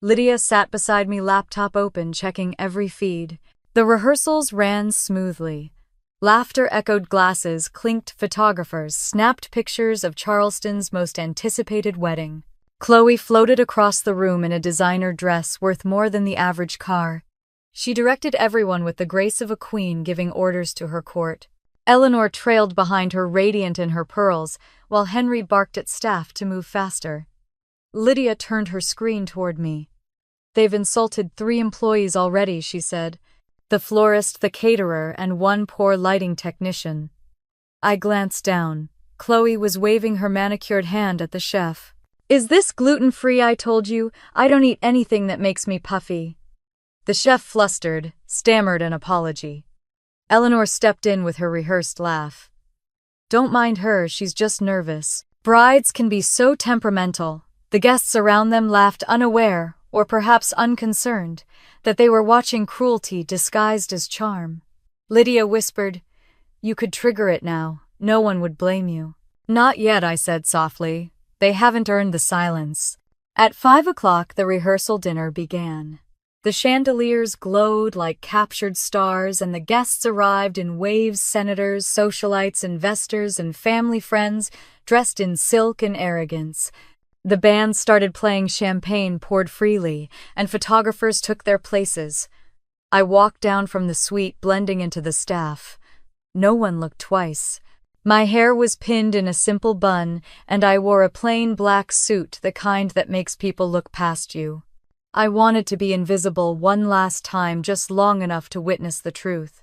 Lydia sat beside me, laptop open, checking every feed. The rehearsals ran smoothly. Laughter echoed, glasses clinked, photographers snapped pictures of Charleston's most anticipated wedding. Chloe floated across the room in a designer dress worth more than the average car. She directed everyone with the grace of a queen giving orders to her court. Eleanor trailed behind her, radiant in her pearls, while Henry barked at staff to move faster. Lydia turned her screen toward me. They've insulted 3 employees already, she said. The florist, the caterer, and 1 poor lighting technician. I glanced down. Chloe was waving her manicured hand at the chef. Is this gluten-free? I told you. I don't eat anything that makes me puffy. The chef flustered, stammered an apology. Eleanor stepped in with her rehearsed laugh. Don't mind her, she's just nervous. Brides can be so temperamental. The guests around them laughed, unaware, or perhaps unconcerned, that they were watching cruelty disguised as charm. Lydia whispered, You could trigger it now. No one would blame you. Not yet, I said softly. They haven't earned the silence. At 5 o'clock, the rehearsal dinner began. The chandeliers glowed like captured stars, and the guests arrived in waves: senators, socialites, investors, and family friends, dressed in silk and arrogance. The band started playing, champagne poured freely, and photographers took their places. I walked down from the suite, blending into the staff. No one looked twice. My hair was pinned in a simple bun, and I wore a plain black suit, the kind that makes people look past you. I wanted to be invisible one last time, just long enough to witness the truth.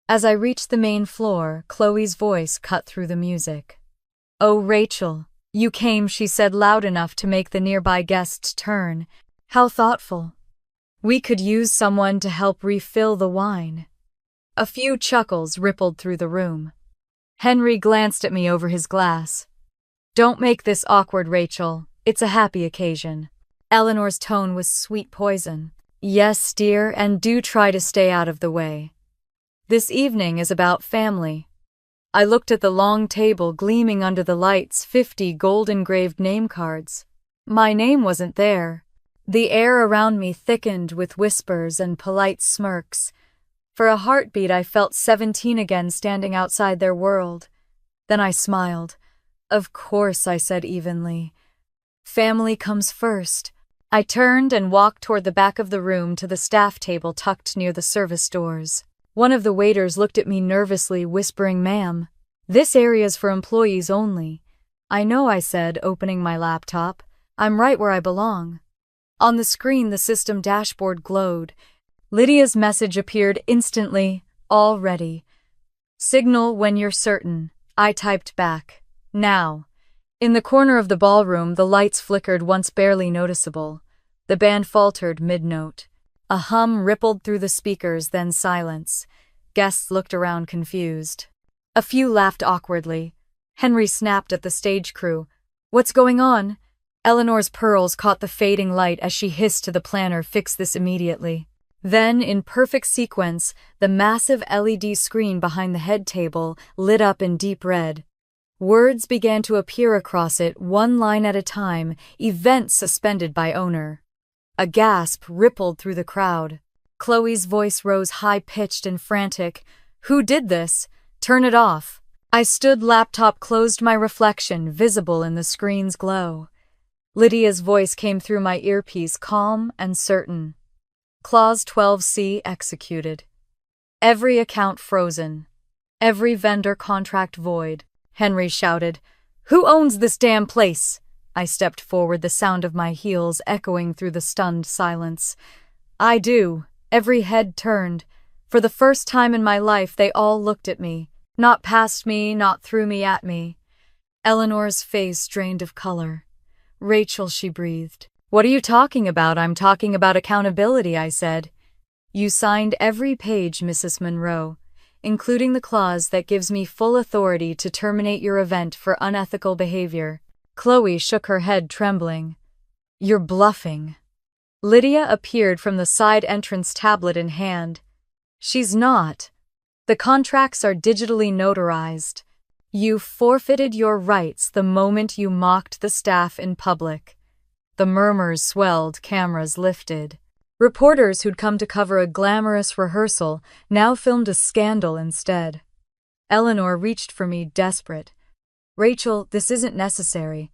As I reached the main floor, Chloe's voice cut through the music. Oh, Rachel, you came, she said, loud enough to make the nearby guests turn. How thoughtful. We could use someone to help refill the wine. A few chuckles rippled through the room. Henry glanced at me over his glass. Don't make this awkward, Rachel. It's a happy occasion. Eleanor's tone was sweet poison. Yes, dear, and do try to stay out of the way. This evening is about family. I looked at the long table gleaming under the lights, 50 gold-engraved name cards. My name wasn't there. The air around me thickened with whispers and polite smirks. For a heartbeat, I felt 17 again, standing outside their world. Then I smiled. Of course, I said evenly. Family comes first. I turned and walked toward the back of the room to the staff table tucked near the service doors. One of the waiters looked at me nervously, whispering, Ma'am, this area's for employees only. I know, I said, opening my laptop. I'm right where I belong. On the screen, the system dashboard glowed. Lydia's message appeared instantly. All ready. Signal when you're certain. I typed back. Now. In the corner of the ballroom, the lights flickered, once barely noticeable. The band faltered mid-note. A hum rippled through the speakers, then silence. Guests looked around confused. A few laughed awkwardly. Henry snapped at the stage crew. What's going on? Eleanor's pearls caught the fading light as she hissed to the planner, Fix this immediately. Then, in perfect sequence, the massive LED screen behind the head table lit up in deep red. Words began to appear across it, one line at a time, event suspended by owner. A gasp rippled through the crowd. Chloe's voice rose high-pitched and frantic. Who did this? Turn it off. I stood, laptop closed, my reflection visible in the screen's glow. Lydia's voice came through my earpiece, calm and certain. Clause 12C executed. Every account frozen. Every vendor contract void. Henry shouted, "Who owns this damn place?" I stepped forward, the sound of my heels echoing through the stunned silence. "I do." Every head turned. For the first time in my life, they all looked at me. Not past me, not through me, at me. Eleanor's face drained of color. "Rachel," she breathed. "What are you talking about?" "I'm talking about accountability," I said. "You signed every page, Mrs. Monroe, including the clause that gives me full authority to terminate your event for unethical behavior." Chloe shook her head, trembling. "You're bluffing." Lydia appeared from the side entrance, tablet in hand. "She's not. The contracts are digitally notarized. You forfeited your rights the moment you mocked the staff in public." The murmurs swelled, cameras lifted. Reporters who'd come to cover a glamorous rehearsal now filmed a scandal instead. Eleanor reached for me, desperate. "Rachel, this isn't necessary.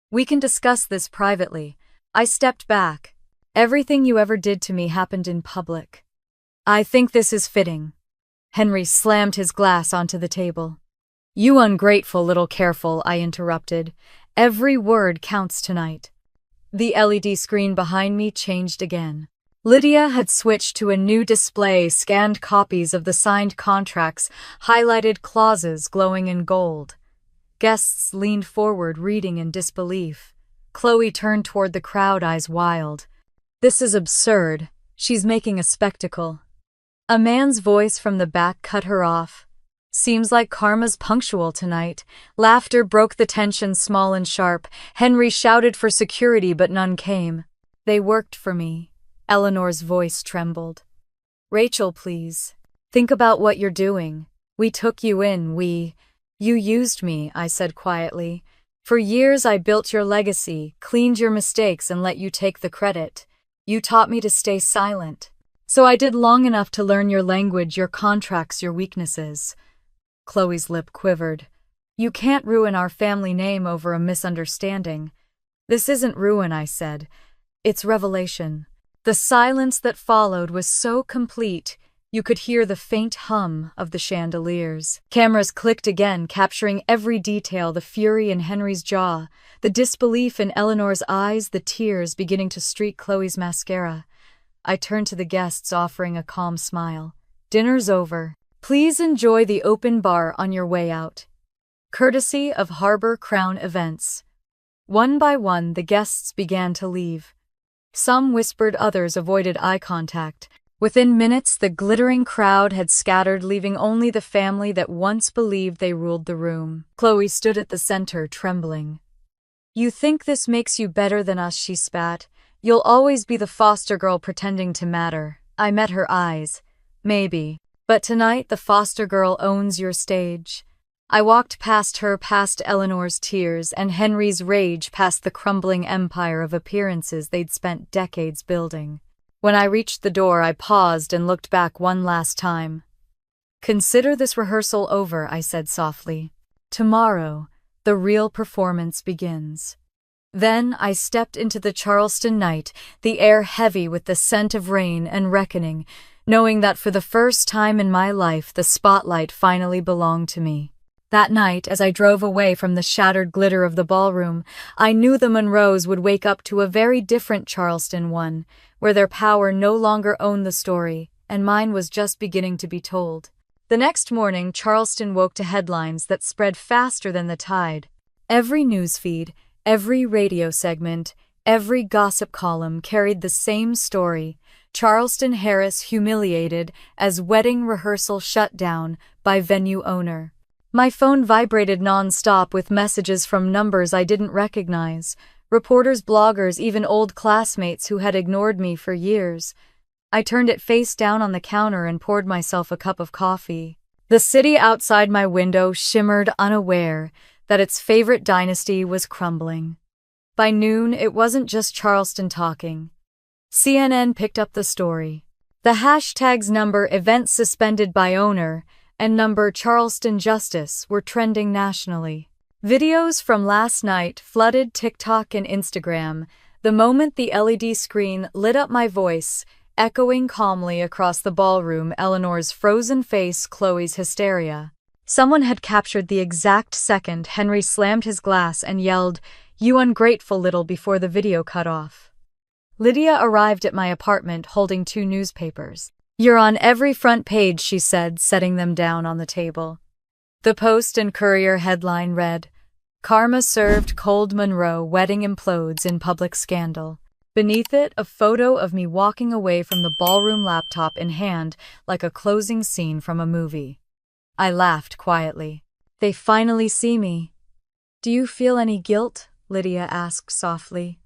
We can discuss this privately." I stepped back. "Everything you ever did to me happened in public." "I think this is fitting." Henry slammed his glass onto the table. "You ungrateful little careful," I interrupted. "Every word counts tonight." The LED screen behind me changed again. Lydia had switched to a new display, scanned copies of the signed contracts, highlighted clauses glowing in gold. Guests leaned forward, reading in disbelief. Chloe turned toward the crowd, eyes wild. "This is absurd. She's making a spectacle." A man's voice from the back cut her off. "Seems like karma's punctual tonight." Laughter broke the tension, small and sharp. Henry shouted for security, but none came. "They worked for me." Eleanor's voice trembled. "Rachel, please. Think about what you're doing. We took you in, You used me," I said quietly. "For years I built your legacy, cleaned your mistakes, and let you take the credit. You taught me to stay silent. So I did long enough to learn your language, your contracts, your weaknesses." Chloe's lip quivered. "You can't ruin our family name over a misunderstanding." "This isn't ruin," I said. "It's revelation." The silence that followed was so complete, you could hear the faint hum of the chandeliers. Cameras clicked again, capturing every detail, the fury in Henry's jaw, the disbelief in Eleanor's eyes, the tears beginning to streak Chloe's mascara. I turned to the guests, offering a calm smile. "Dinner's over. Please enjoy the open bar on your way out." Courtesy of Harbor Crown Events. One by one, the guests began to leave. Some whispered, others avoided eye contact. Within minutes, the glittering crowd had scattered, leaving only the family that once believed they ruled the room. Chloe stood at the center, trembling. "You think this makes you better than us," she spat. "You'll always be the foster girl pretending to matter." I met her eyes. "Maybe. But tonight, the foster girl owns your stage." I walked past her, past Eleanor's tears, and Henry's rage, past the crumbling empire of appearances they'd spent decades building. When I reached the door, I paused and looked back one last time. "Consider this rehearsal over," I said softly. "Tomorrow, the real performance begins." Then I stepped into the Charleston night, the air heavy with the scent of rain and reckoning, knowing that for the first time in my life, the spotlight finally belonged to me. That night, as I drove away from the shattered glitter of the ballroom, I knew the Monroes would wake up to a very different Charleston one, where their power no longer owned the story, and mine was just beginning to be told. The next morning, Charleston woke to headlines that spread faster than the tide. Every newsfeed, every radio segment, every gossip column carried the same story: Charleston Harris humiliated as wedding rehearsal shut down by venue owner. My phone vibrated non-stop with messages from numbers I didn't recognize. Reporters, bloggers, even old classmates who had ignored me for years. I turned it face down on the counter and poured myself a cup of coffee. The city outside my window shimmered, unaware that its favorite dynasty was crumbling. By noon, it wasn't just Charleston talking. CNN picked up the story. The hashtags number "event suspended by owner" and number "Charleston Justice" were trending nationally. Videos from last night flooded TikTok and Instagram. The moment the LED screen lit up, my voice, echoing calmly across the ballroom, Eleanor's frozen face, Chloe's hysteria. Someone had captured the exact second Henry slammed his glass and yelled, "You ungrateful little," before the video cut off. Lydia arrived at my apartment holding 2 newspapers. "You're on every front page," she said, setting them down on the table. The Post and Courier headline read, "Karma served cold, Monroe wedding implodes in public scandal." Beneath it, a photo of me walking away from the ballroom, laptop in hand, like a closing scene from a movie. I laughed quietly. "They finally see me." "Do you feel any guilt?" Lydia asked softly.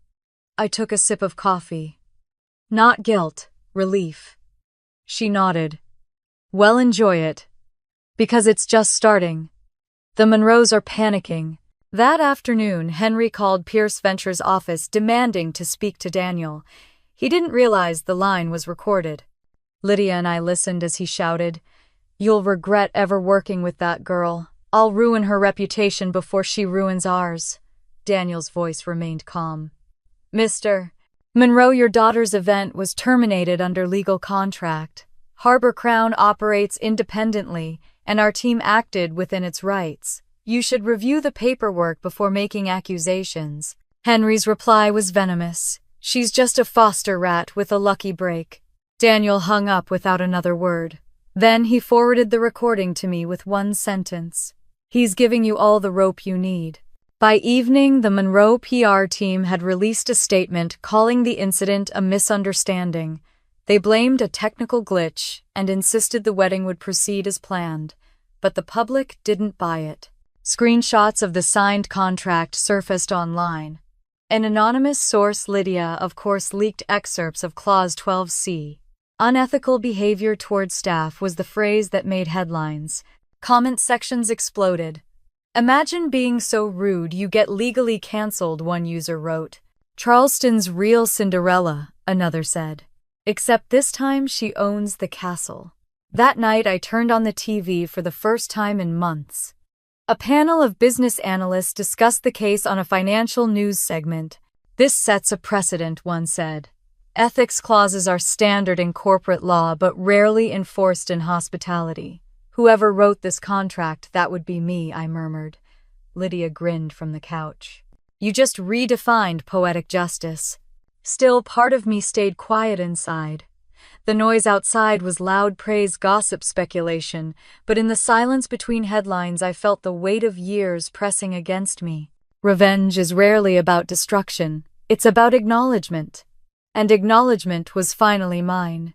I took a sip of coffee. "Not guilt, relief." She nodded. "Well, enjoy it. Because it's just starting. The Monroes are panicking." That afternoon, Henry called Pierce Venture's office demanding to speak to Daniel. He didn't realize the line was recorded. Lydia and I listened as he shouted, "You'll regret ever working with that girl. I'll ruin her reputation before she ruins ours." Daniel's voice remained calm. "Mr. Monroe, your daughter's event was terminated under legal contract. Harbor Crown operates independently, and our team acted within its rights. You should review the paperwork before making accusations." Henry's reply was venomous. "She's just a foster rat with a lucky break." Daniel hung up without another word. Then he forwarded the recording to me with one sentence. "He's giving you all the rope you need." By evening, the Monroe PR team had released a statement calling the incident a misunderstanding. They blamed a technical glitch and insisted the wedding would proceed as planned, but the public didn't buy it. Screenshots of the signed contract surfaced online. An anonymous source, Lydia, of course, leaked excerpts of Clause 12C. "Unethical behavior toward staff" was the phrase that made headlines. Comment sections exploded. "Imagine being so rude you get legally cancelled," one user wrote. "Charleston's real Cinderella," another said. "Except this time she owns the castle." That night I turned on the TV for the first time in months. A panel of business analysts discussed the case on a financial news segment. "This sets a precedent," one said. "Ethics clauses are standard in corporate law but rarely enforced in hospitality." "Whoever wrote this contract, that would be me," I murmured. Lydia grinned from the couch. "You just redefined poetic justice." Still, part of me stayed quiet inside. The noise outside was loud praise, gossip, speculation, but in the silence between headlines I felt the weight of years pressing against me. Revenge is rarely about destruction, it's about acknowledgement. And acknowledgement was finally mine.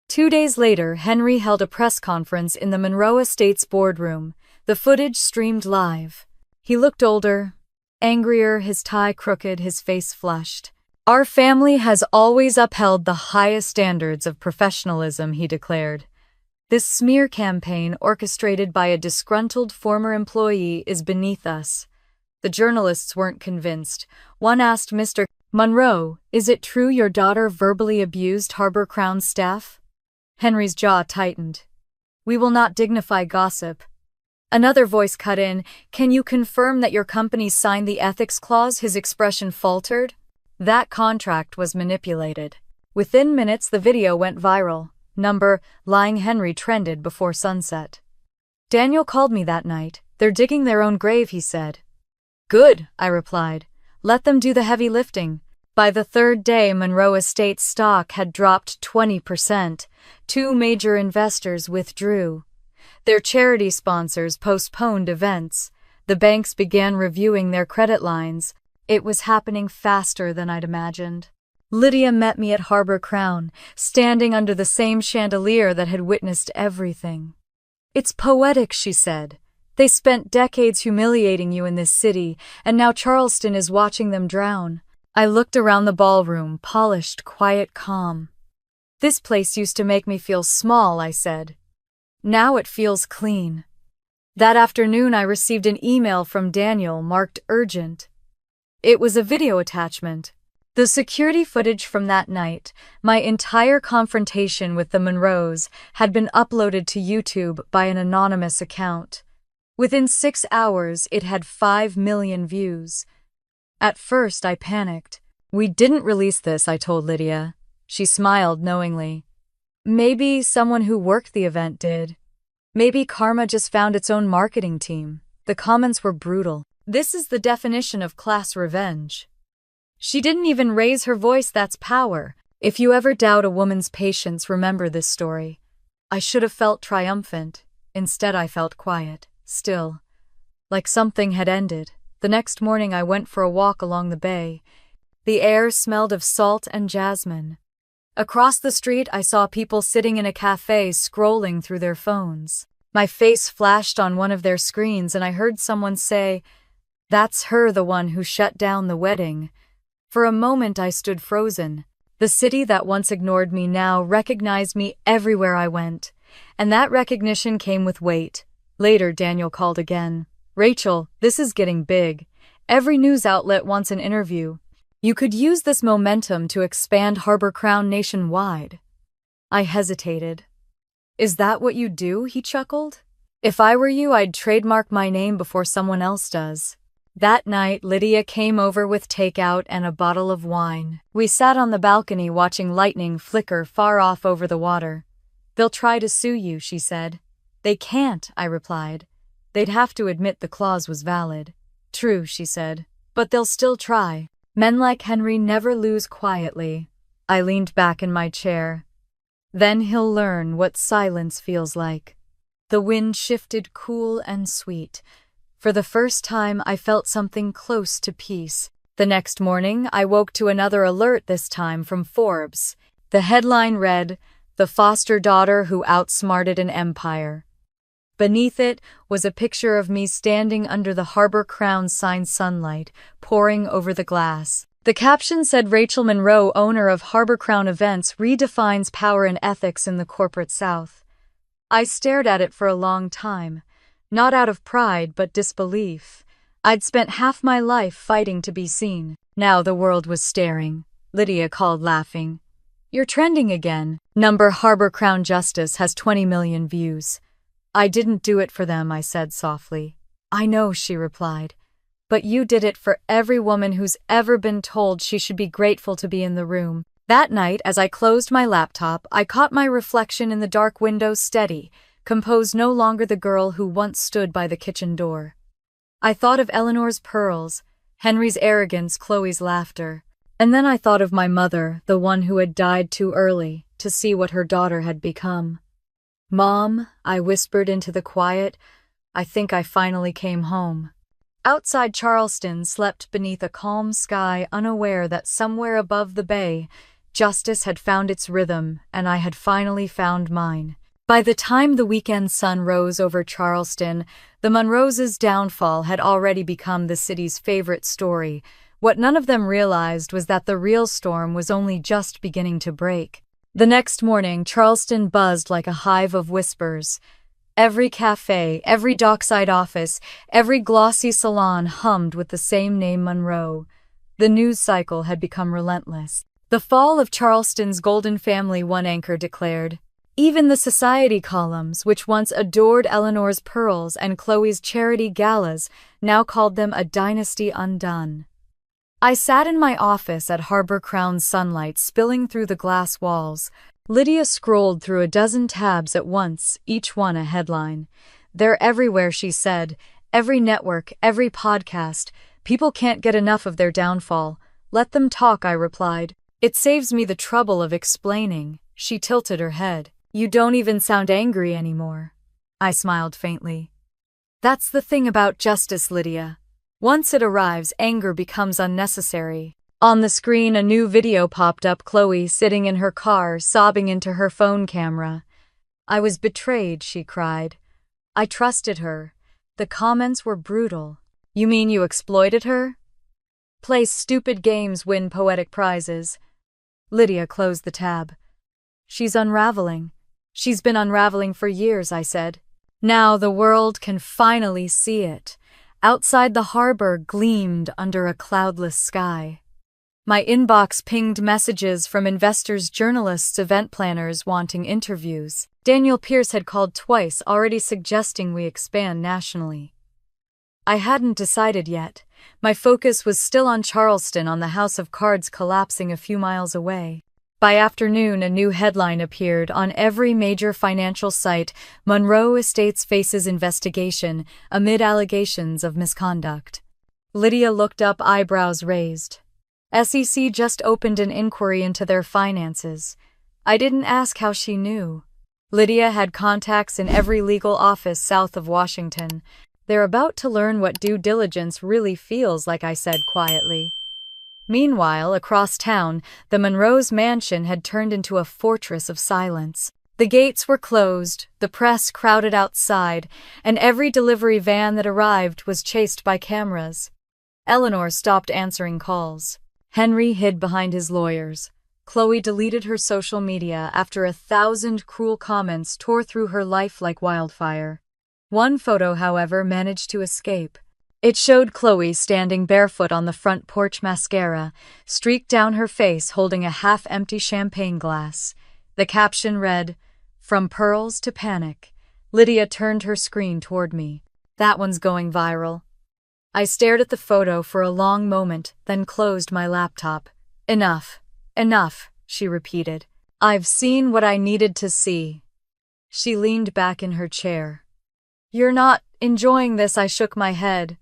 2 days later, Henry held a press conference in the Monroe Estates boardroom. The footage streamed live. He looked older, angrier, his tie crooked, his face flushed. "Our family has always upheld the highest standards of professionalism," he declared. "This smear campaign orchestrated by a disgruntled former employee is beneath us." The journalists weren't convinced. One asked, "Mr. Monroe, is it true your daughter verbally abused Harbor Crown staff?" Henry's jaw tightened. "We will not dignify gossip." Another voice cut in, "Can you confirm that your company signed the ethics clause?" His expression faltered. That contract was manipulated. Within minutes, the video went viral. Number "Lying Henry" trended before sunset. Daniel called me that night. "They're digging their own grave," he said. "Good," I replied. "Let them do the heavy lifting." By the third day, Monroe Estates stock had dropped 20%. 2 major investors withdrew. Their charity sponsors postponed events. The banks began reviewing their credit lines. It was happening faster than I'd imagined. Lydia met me at Harbor Crown, standing under the same chandelier that had witnessed everything. "It's poetic," she said. "They spent decades humiliating you in this city, and now Charleston is watching them drown." I looked around the ballroom, polished, quiet, calm. "This place used to make me feel small," I said. "Now it feels clean." That afternoon I received an email from Daniel marked urgent. It was a video attachment. The security footage from that night, my entire confrontation with the Monroes, had been uploaded to YouTube by an anonymous account. Within 6 hours, it had 5 million views. At first, I panicked. "We didn't release this," I told Lydia. She smiled knowingly. "Maybe someone who worked the event did. Maybe Karma just found its own marketing team." The comments were brutal. "This is the definition of class revenge. She didn't even raise her voice, that's power. If you ever doubt a woman's patience, remember this story." I should have felt triumphant. Instead, I felt quiet, still, like something had ended. The next morning, I went for a walk along the bay. The air smelled of salt and jasmine. Across the street, I saw people sitting in a cafe scrolling through their phones. My face flashed on one of their screens and I heard someone say, "That's her, the one who shut down the wedding." For a moment I stood frozen. The city that once ignored me now recognized me everywhere I went. And that recognition came with weight. Later, Daniel called again. "Rachel, this is getting big. Every news outlet wants an interview. You could use this momentum to expand Harbor Crown nationwide." I hesitated. "Is that what you do?" he chuckled. "If I were you, I'd trademark my name before someone else does." That night, Lydia came over with takeout and a bottle of wine. We sat on the balcony watching lightning flicker far off over the water. "They'll try to sue you," she said. "They can't," I replied. "They'd have to admit the clause was valid." "True," she said, "but they'll still try. Men like Henry never lose quietly." I leaned back in my chair. "Then he'll learn what silence feels like." The wind shifted cool and sweet. For the first time, I felt something close to peace. The next morning, I woke to another alert, this time from Forbes. The headline read, "The Foster Daughter Who Outsmarted an Empire." Beneath it was a picture of me standing under the Harbor Crown sign, sunlight pouring over the glass. The caption said, "Rachel Monroe, owner of Harbor Crown Events, redefines power and ethics in the corporate South." I stared at it for a long time. Not out of pride, but disbelief. I'd spent half my life fighting to be seen. Now the world was staring. Lydia called, laughing. "You're trending again." Number Harbor Crown Justice has 20 million views. "I didn't do it for them," I said softly. "I know," she replied. "But you did it for every woman who's ever been told she should be grateful to be in the room." That night, as I closed my laptop, I caught my reflection in the dark window, steady, composed, no longer the girl who once stood by the kitchen door. I thought of Eleanor's pearls, Henry's arrogance, Chloe's laughter. And then I thought of my mother, the one who had died too early to see what her daughter had become. "Mom," I whispered into the quiet, "I think I finally came home." Outside, Charleston slept beneath a calm sky, unaware that somewhere above the bay, justice had found its rhythm, and I had finally found mine. By the time the weekend sun rose over Charleston, the Monroes' downfall had already become the city's favorite story. What none of them realized was that the real storm was only just beginning to break. The next morning, Charleston buzzed like a hive of whispers. Every cafe, every dockside office, every glossy salon hummed with the same name, Monroe. The news cycle had become relentless. "The fall of Charleston's golden family," one anchor declared. Even the society columns, which once adored Eleanor's pearls and Chloe's charity galas, now called them a dynasty undone. I sat in my office at Harbor Crown, sunlight spilling through the glass walls. Lydia scrolled through a dozen tabs at once, each one a headline. "They're everywhere," she said. "Every network, every podcast. People can't get enough of their downfall." "Let them talk," I replied. "It saves me the trouble of explaining." She tilted her head. "You don't even sound angry anymore." I smiled faintly. "That's the thing about justice, Lydia. Once it arrives, anger becomes unnecessary." On the screen, a new video popped up, Chloe sitting in her car, sobbing into her phone camera. "I was betrayed," she cried. "I trusted her." The comments were brutal. "You mean you exploited her? Play stupid games, win poetic prizes." Lydia closed the tab. "She's unraveling. She's been unraveling for years," I said. "Now the world can finally see it." Outside, the harbor gleamed under a cloudless sky. My inbox pinged messages from investors, journalists, event planners wanting interviews. Daniel Pierce had called twice, already suggesting we expand nationally. I hadn't decided yet. My focus was still on Charleston, on the house of cards collapsing a few miles away. By afternoon, a new headline appeared on every major financial site: Monroe Estates faces investigation amid allegations of misconduct. Lydia looked up, eyebrows raised. SEC just opened an inquiry into their finances. I didn't ask how she knew. Lydia had contacts in every legal office south of Washington. They're about to learn what due diligence really feels like, I said quietly. Meanwhile, across town, the Monroe's mansion had turned into a fortress of silence. The gates were closed, the press crowded outside, and every delivery van that arrived was chased by cameras. Eleanor stopped answering calls. Henry hid behind his lawyers. Chloe deleted her social media after 1,000 cruel comments tore through her life like wildfire. One photo, however, managed to escape. It showed Chloe standing barefoot on the front porch, mascara streaked down her face, holding a half-empty champagne glass. The caption read, "From Pearls to Panic." Lydia turned her screen toward me. "That one's going viral." I stared at the photo for a long moment, then closed my laptop. "Enough. Enough," she repeated. "I've seen what I needed to see." She leaned back in her chair. "You're not enjoying this?" I shook my head.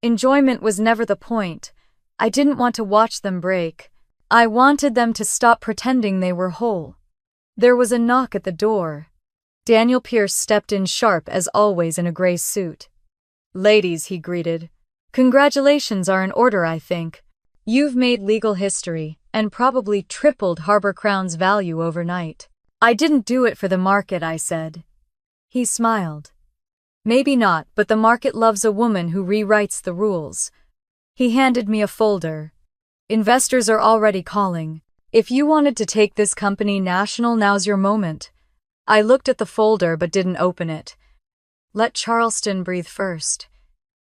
Enjoyment was never the point. I didn't want to watch them break. I wanted them to stop pretending they were whole. There was a knock at the door. Daniel Pierce stepped in, sharp as always, in a gray suit. "Ladies," he greeted. "Congratulations are in order, I think. You've made legal history, and probably tripled Harbor Crown's value overnight." "I didn't do it for the market," I said. He smiled. "Maybe not, but the market loves a woman who rewrites the rules." He handed me a folder. "Investors are already calling. If you wanted to take this company national, now's your moment." I looked at the folder but didn't open it. "Let Charleston breathe first."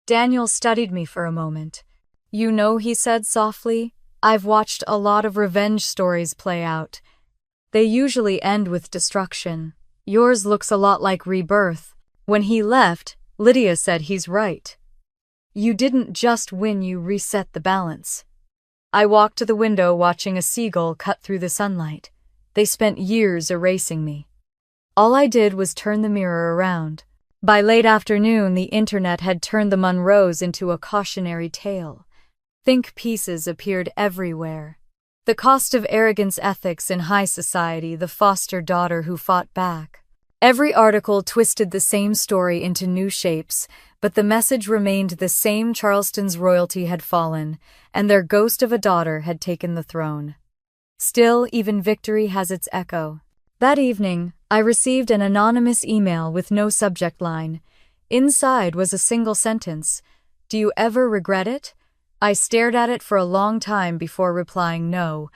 Daniel studied me for a moment. "You know," he said softly, "I've watched a lot of revenge stories play out. They usually end with destruction. Yours looks a lot like rebirth." When he left, Lydia said, "He's right. You didn't just win, you reset the balance." I walked to the window, watching a seagull cut through the sunlight. They spent years erasing me. All I did was turn the mirror around. By late afternoon, the internet had turned the Monroes into a cautionary tale. Think pieces appeared everywhere. The cost of arrogance, ethics in high society, the foster daughter who fought back. Every article twisted the same story into new shapes, but the message remained the same: Charleston's royalty had fallen, and their ghost of a daughter had taken the throne. Still, even victory has its echo. That evening, I received an anonymous email with no subject line. Inside was a single sentence: "Do you ever regret it?" I stared at it for a long time before replying no,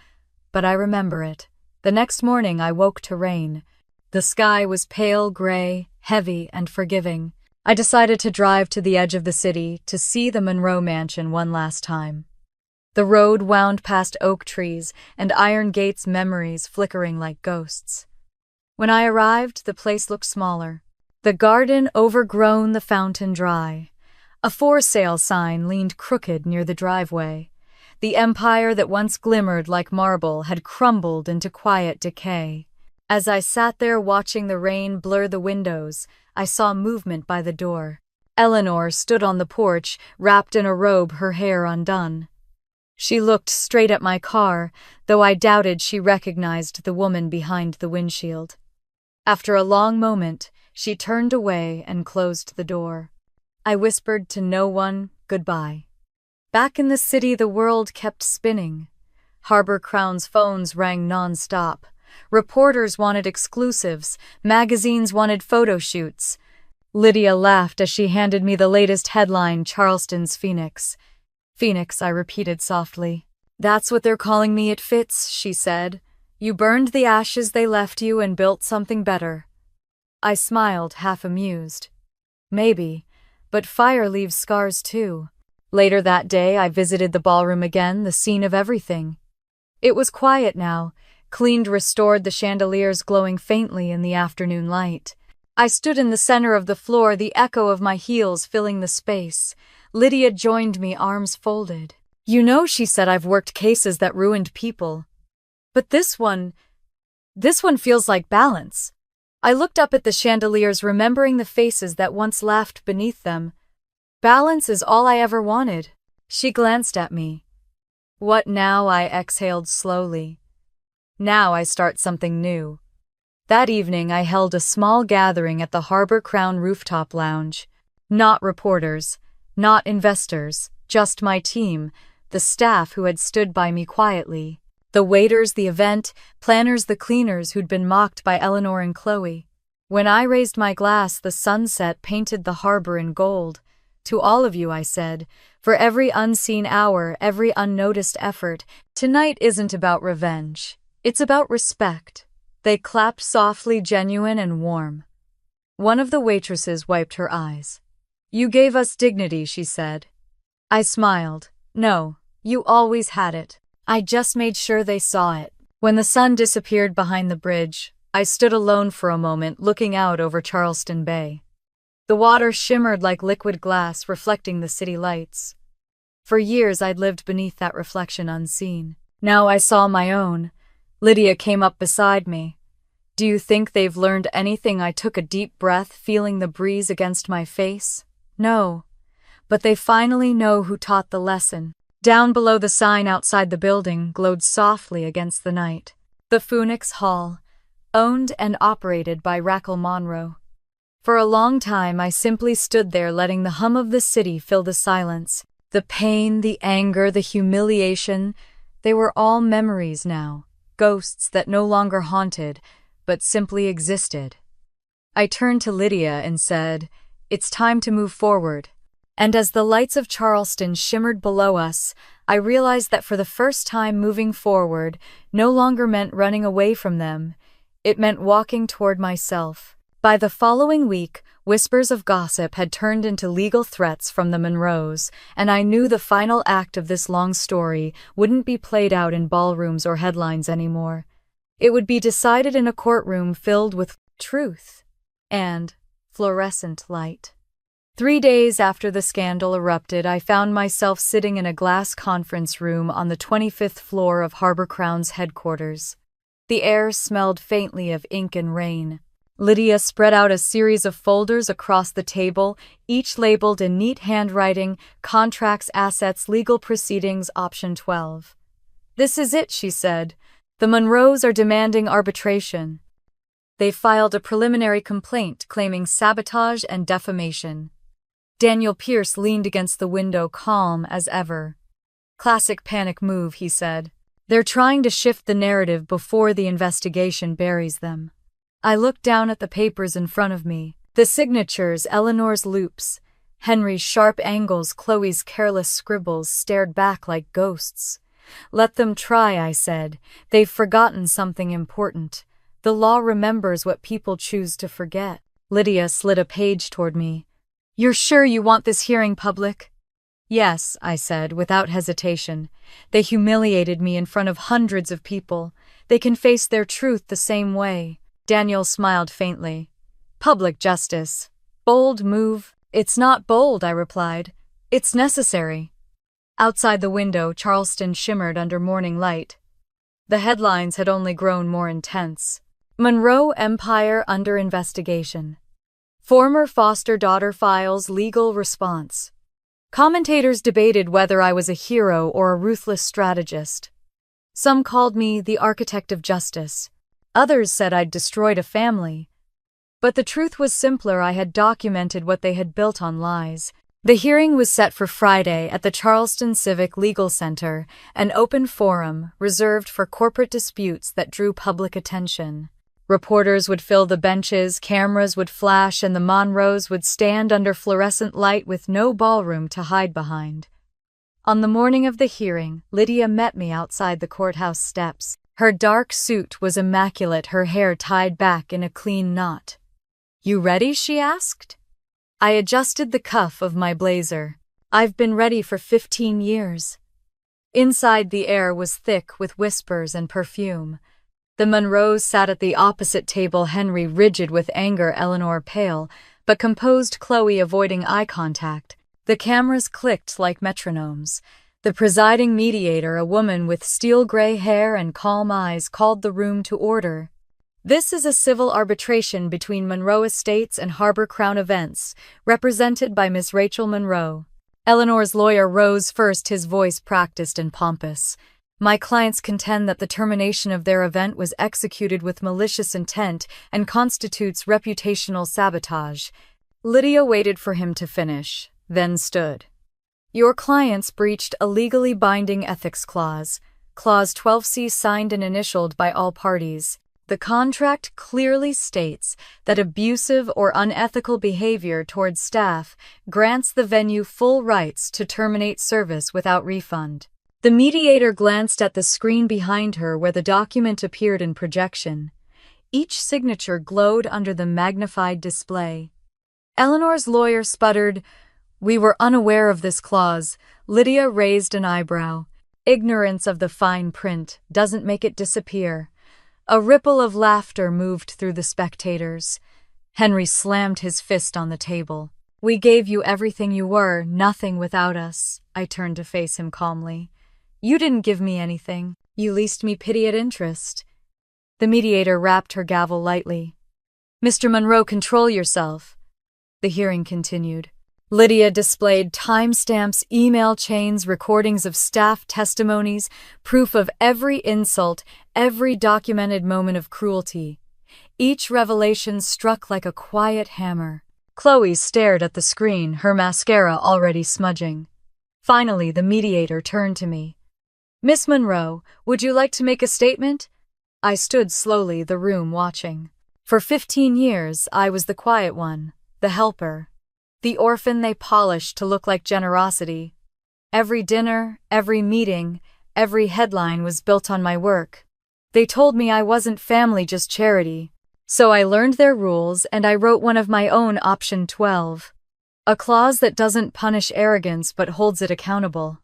but I remember it. The next morning I woke to rain. The sky was pale gray, heavy and forgiving. I decided to drive to the edge of the city to see the Monroe mansion one last time. The road wound past oak trees and iron gates, memories flickering like ghosts. When I arrived, the place looked smaller. The garden overgrown, the fountain dry. A for sale sign leaned crooked near the driveway. The empire that once glimmered like marble had crumbled into quiet decay. As I sat there watching the rain blur the windows, I saw movement by the door. Eleanor stood on the porch, wrapped in a robe, her hair undone. She looked straight at my car, though I doubted she recognized the woman behind the windshield. After a long moment, she turned away and closed the door. I whispered to no one, goodbye. Back in the city, the world kept spinning. Harbor Crown's phones rang non-stop. Reporters wanted exclusives. Magazines wanted photo shoots. Lydia laughed as she handed me the latest headline: Charleston's Phoenix. Phoenix, I repeated softly. "That's what they're calling me. It fits," she said. "You burned the ashes they left you and built something better." I smiled, half amused. Maybe, but fire leaves scars too. Later that day, I visited the ballroom again, the scene of everything. It was quiet now, cleaned, restored, the chandeliers glowing faintly in the afternoon light. I stood in the center of the floor, the echo of my heels filling the space. Lydia joined me, arms folded. "You know," she said, "I've worked cases that ruined people. But this one feels like balance." I looked up at the chandeliers, remembering the faces that once laughed beneath them. "Balance is all I ever wanted." She glanced at me. "What now?" I exhaled slowly. "Now I start something new." That evening I held a small gathering at the Harbor Crown rooftop lounge. Not reporters, not investors, just my team, the staff who had stood by me quietly. The waiters, the event planners, the cleaners who'd been mocked by Eleanor and Chloe. When I raised my glass, the sunset painted the harbor in gold. "To all of you," I said, "for every unseen hour, every unnoticed effort, tonight isn't about revenge. It's about respect." They clapped softly, genuine and warm. One of the waitresses wiped her eyes. "You gave us dignity," she said. I smiled. "No, you always had it. I just made sure they saw it." When the sun disappeared behind the bridge, I stood alone for a moment, looking out over Charleston Bay. The water shimmered like liquid glass, reflecting the city lights. For years I'd lived beneath that reflection unseen. Now I saw my own. Lydia came up beside me. "Do you think they've learned anything?" I took a deep breath, feeling the breeze against my face. "No, but they finally know who taught the lesson." Down below, the sign outside the building glowed softly against the night. "The Phoenix Hall, owned and operated by Raquel Monroe." For a long time I simply stood there, letting the hum of the city fill the silence. The pain, the anger, the humiliation, they were all memories now, ghosts that no longer haunted, but simply existed. I turned to Lydia and said, "It's time to move forward." And as the lights of Charleston shimmered below us, I realized that for the first time, moving forward no longer meant running away from them. It meant walking toward myself. By the following week, whispers of gossip had turned into legal threats from the Monroes, and I knew the final act of this long story wouldn't be played out in ballrooms or headlines anymore. It would be decided in a courtroom filled with truth and fluorescent light. 3 days after the scandal erupted, I found myself sitting in a glass conference room on the 25th floor of Harbor Crown's headquarters. The air smelled faintly of ink and rain. Lydia spread out a series of folders across the table, each labeled in neat handwriting: contracts, assets, legal proceedings, option 12. "This is it," she said. "The Monroes are demanding arbitration. They filed a preliminary complaint claiming sabotage and defamation." Daniel Pierce leaned against the window, calm as ever. "Classic panic move," he said. "They're trying to shift the narrative before the investigation buries them." I looked down at the papers in front of me. The signatures, Eleanor's loops, Henry's sharp angles, Chloe's careless scribbles stared back like ghosts. "Let them try," I said. "They've forgotten something important. The law remembers what people choose to forget." Lydia slid a page toward me. "You're sure you want this hearing public?" "Yes," I said, without hesitation. "They humiliated me in front of hundreds of people. They can face their truth the same way." Daniel smiled faintly. "Public justice. Bold move." "It's not bold," I replied. "It's necessary." Outside the window, Charleston shimmered under morning light. The headlines had only grown more intense. "Monroe Empire under investigation. Former foster-daughter files legal response." Commentators debated whether I was a hero or a ruthless strategist. Some called me the architect of justice. Others said I'd destroyed a family. But the truth was simpler. I had documented what they had built on lies. The hearing was set for Friday at the Charleston Civic Legal Center, an open forum reserved for corporate disputes that drew public attention. Reporters would fill the benches, cameras would flash, and the Monroes would stand under fluorescent light with no ballroom to hide behind. On the morning of the hearing, Lydia met me outside the courthouse steps. Her dark suit was immaculate, her hair tied back in a clean knot. "You ready?" she asked. I adjusted the cuff of my blazer. "I've been ready for 15 years. Inside, the air was thick with whispers and perfume. The Monroes sat at the opposite table, Henry rigid with anger, Eleanor pale, but composed, Chloe avoiding eye contact. The cameras clicked like metronomes. The presiding mediator, a woman with steel-gray hair and calm eyes, called the room to order. This is a civil arbitration between Monroe Estates and Harbor Crown Events, represented by Miss Rachel Monroe. Eleanor's lawyer rose first, his voice practiced and pompous. My clients contend that the termination of their event was executed with malicious intent and constitutes reputational sabotage. Lydia waited for him to finish, then stood. Your clients breached a legally binding ethics clause, Clause 12C, signed and initialed by all parties. The contract clearly states that abusive or unethical behavior towards staff grants the venue full rights to terminate service without refund. The mediator glanced at the screen behind her where the document appeared in projection. Each signature glowed under the magnified display. Eleanor's lawyer sputtered, "We were unaware of this clause." Lydia raised an eyebrow. "Ignorance of the fine print doesn't make it disappear." A ripple of laughter moved through the spectators. Henry slammed his fist on the table. "We gave you everything you were, nothing without us." I turned to face him calmly. "You didn't give me anything. You leased me pity at interest." The mediator rapped her gavel lightly. "Mr. Monroe, control yourself." The hearing continued. Lydia displayed timestamps, email chains, recordings of staff testimonies, proof of every insult, every documented moment of cruelty. Each revelation struck like a quiet hammer. Chloe stared at the screen, her mascara already smudging. Finally, the mediator turned to me. "Miss Monroe, would you like to make a statement?" I stood slowly, the room watching. For 15 years, I was the quiet one, the helper. The orphan they polished to look like generosity. Every dinner, every meeting, every headline was built on my work. They told me I wasn't family, just charity. So I learned their rules and I wrote one of my own, Option 12. A clause that doesn't punish arrogance but holds it accountable.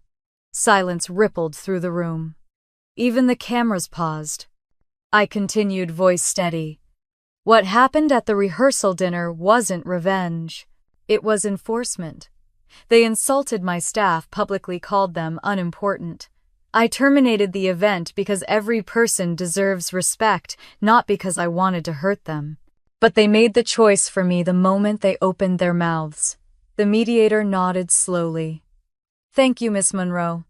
Silence rippled through the room. Even the cameras paused. I continued, voice steady. What happened at the rehearsal dinner wasn't revenge. It was enforcement. They insulted my staff, publicly called them unimportant. I terminated the event because every person deserves respect, not because I wanted to hurt them. But they made the choice for me the moment they opened their mouths. The mediator nodded slowly. "Thank you, Miss Monroe."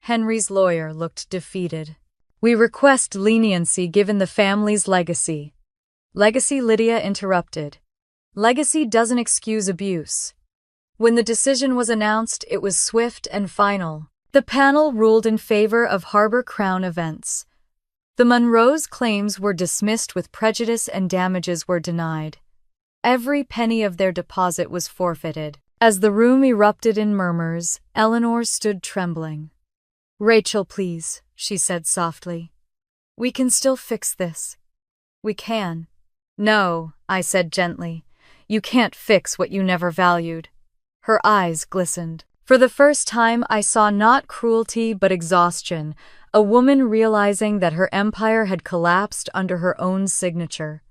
Henry's lawyer looked defeated. "We request leniency given the family's legacy." "Legacy?" Lydia interrupted. "Legacy doesn't excuse abuse." When the decision was announced, it was swift and final. The panel ruled in favor of Harbor Crown Events. The Monroes' claims were dismissed with prejudice and damages were denied. Every penny of their deposit was forfeited. As the room erupted in murmurs, Eleanor stood trembling. "Rachel, please," she said softly. "We can still fix this. We can." "No," I said gently. "You can't fix what you never valued." Her eyes glistened. For the first time, I saw not cruelty but exhaustion, a woman realizing that her empire had collapsed under her own signature.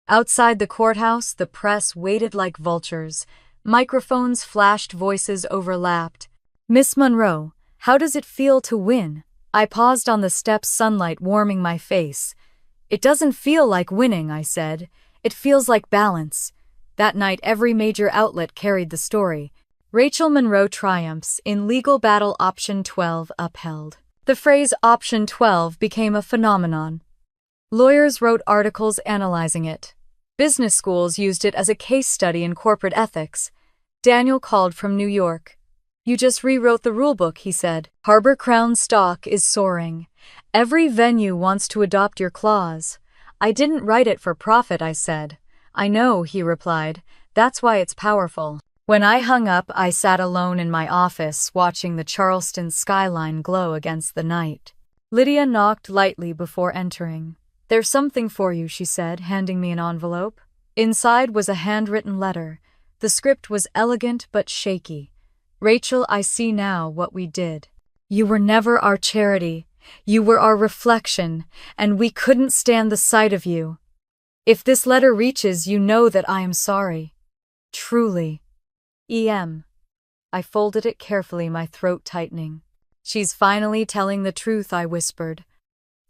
Outside the courthouse, the press waited like vultures. Microphones flashed, voices overlapped. "Miss Monroe, how does it feel to win?" I paused on the steps, sunlight warming my face. "It doesn't feel like winning," I said. "It feels like balance." That night, every major outlet carried the story. Rachel Monroe triumphs in legal battle, Option 12 upheld. The phrase Option 12 became a phenomenon. Lawyers wrote articles analyzing it. Business schools used it as a case study in corporate ethics. Daniel called from New York. "You just rewrote the rulebook," he said. "Harbor Crown stock is soaring. Every venue wants to adopt your clause." "I didn't write it for profit," I said. "I know," he replied. "That's why it's powerful." When I hung up, I sat alone in my office, watching the Charleston skyline glow against the night. Lydia knocked lightly before entering. "There's something for you," she said, handing me an envelope. Inside was a handwritten letter. The script was elegant but shaky. "Rachel, I see now what we did. You were never our charity. You were our reflection, and we couldn't stand the sight of you. If this letter reaches, you know that I am sorry. Truly. E.M. I folded it carefully, my throat tightening. She's finally telling the truth, I whispered.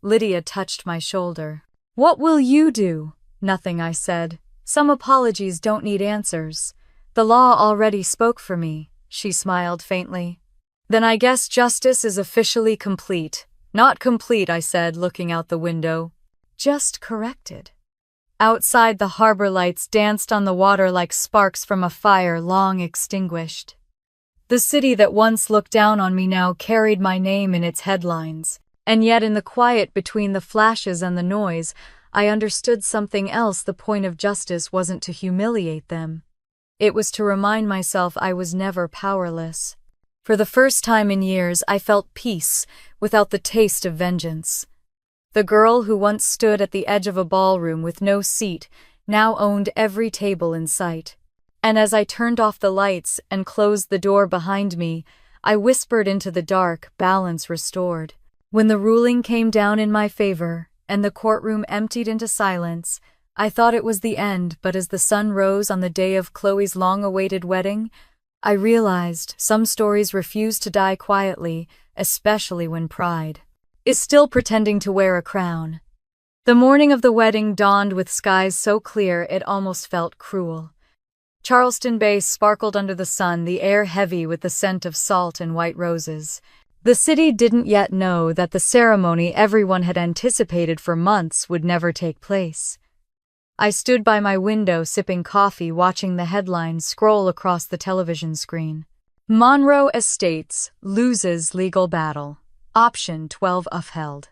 Lydia touched my shoulder. What will you do? Nothing, I said. Some apologies don't need answers. The law already spoke for me, she smiled faintly. Then I guess justice is officially complete. Not complete, I said, looking out the window. Just corrected. Outside, the harbor lights danced on the water like sparks from a fire long extinguished. The city that once looked down on me now carried my name in its headlines. And yet in the quiet between the flashes and the noise, I understood something else. The point of justice wasn't to humiliate them. It was to remind myself I was never powerless. For the first time in years, I felt peace without the taste of vengeance. The girl who once stood at the edge of a ballroom with no seat now owned every table in sight. And as I turned off the lights and closed the door behind me, I whispered into the dark, balance restored. When the ruling came down in my favor and the courtroom emptied into silence, I thought it was the end, but as the sun rose on the day of Chloe's long-awaited wedding, I realized some stories refuse to die quietly, especially when pride is still pretending to wear a crown. The morning of the wedding dawned with skies so clear it almost felt cruel. Charleston Bay sparkled under the sun, the air heavy with the scent of salt and white roses. The city didn't yet know that the ceremony everyone had anticipated for months would never take place. I stood by my window sipping coffee, watching the headlines scroll across the television screen. Monroe Estates loses legal battle. Option 12 upheld.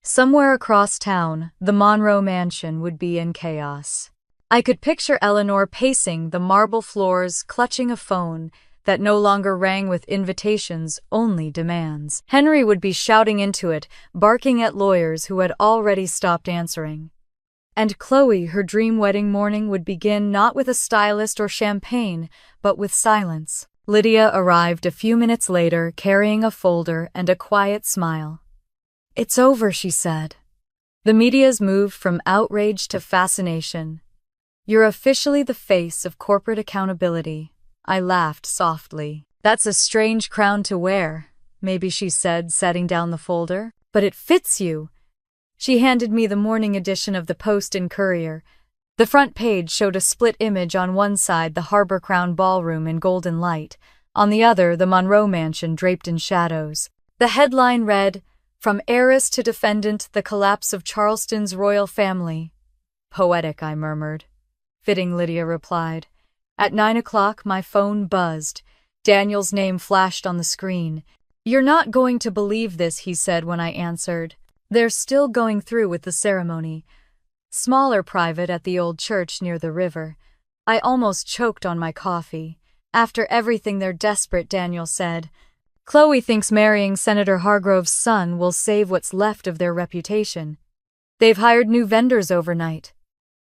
Somewhere across town, the Monroe mansion would be in chaos. I could picture Eleanor pacing the marble floors, clutching a phone that no longer rang with invitations, only demands. Henry would be shouting into it, barking at lawyers who had already stopped answering. And Chloe, her dream wedding morning, would begin not with a stylist or champagne, but with silence. Lydia arrived a few minutes later, carrying a folder and a quiet smile. It's over, she said. The media's moved from outrage to fascination. You're officially the face of corporate accountability. I laughed softly. That's a strange crown to wear, maybe, she said, setting down the folder. But it fits you. She handed me the morning edition of the Post and Courier. The front page showed a split image: on one side the Harbor Crown ballroom in golden light, on the other the Monroe mansion draped in shadows. The headline read, "From heiress to defendant, the collapse of Charleston's royal family." Poetic, I murmured. Fitting, Lydia replied. At 9 o'clock my phone buzzed. Daniel's name flashed on the screen. You're not going to believe this, he said when I answered. They're still going through with the ceremony. Smaller, private, at the old church near the river. I almost choked on my coffee. After everything, they're desperate, Daniel said. Chloe thinks marrying Senator Hargrove's son will save what's left of their reputation. They've hired new vendors overnight.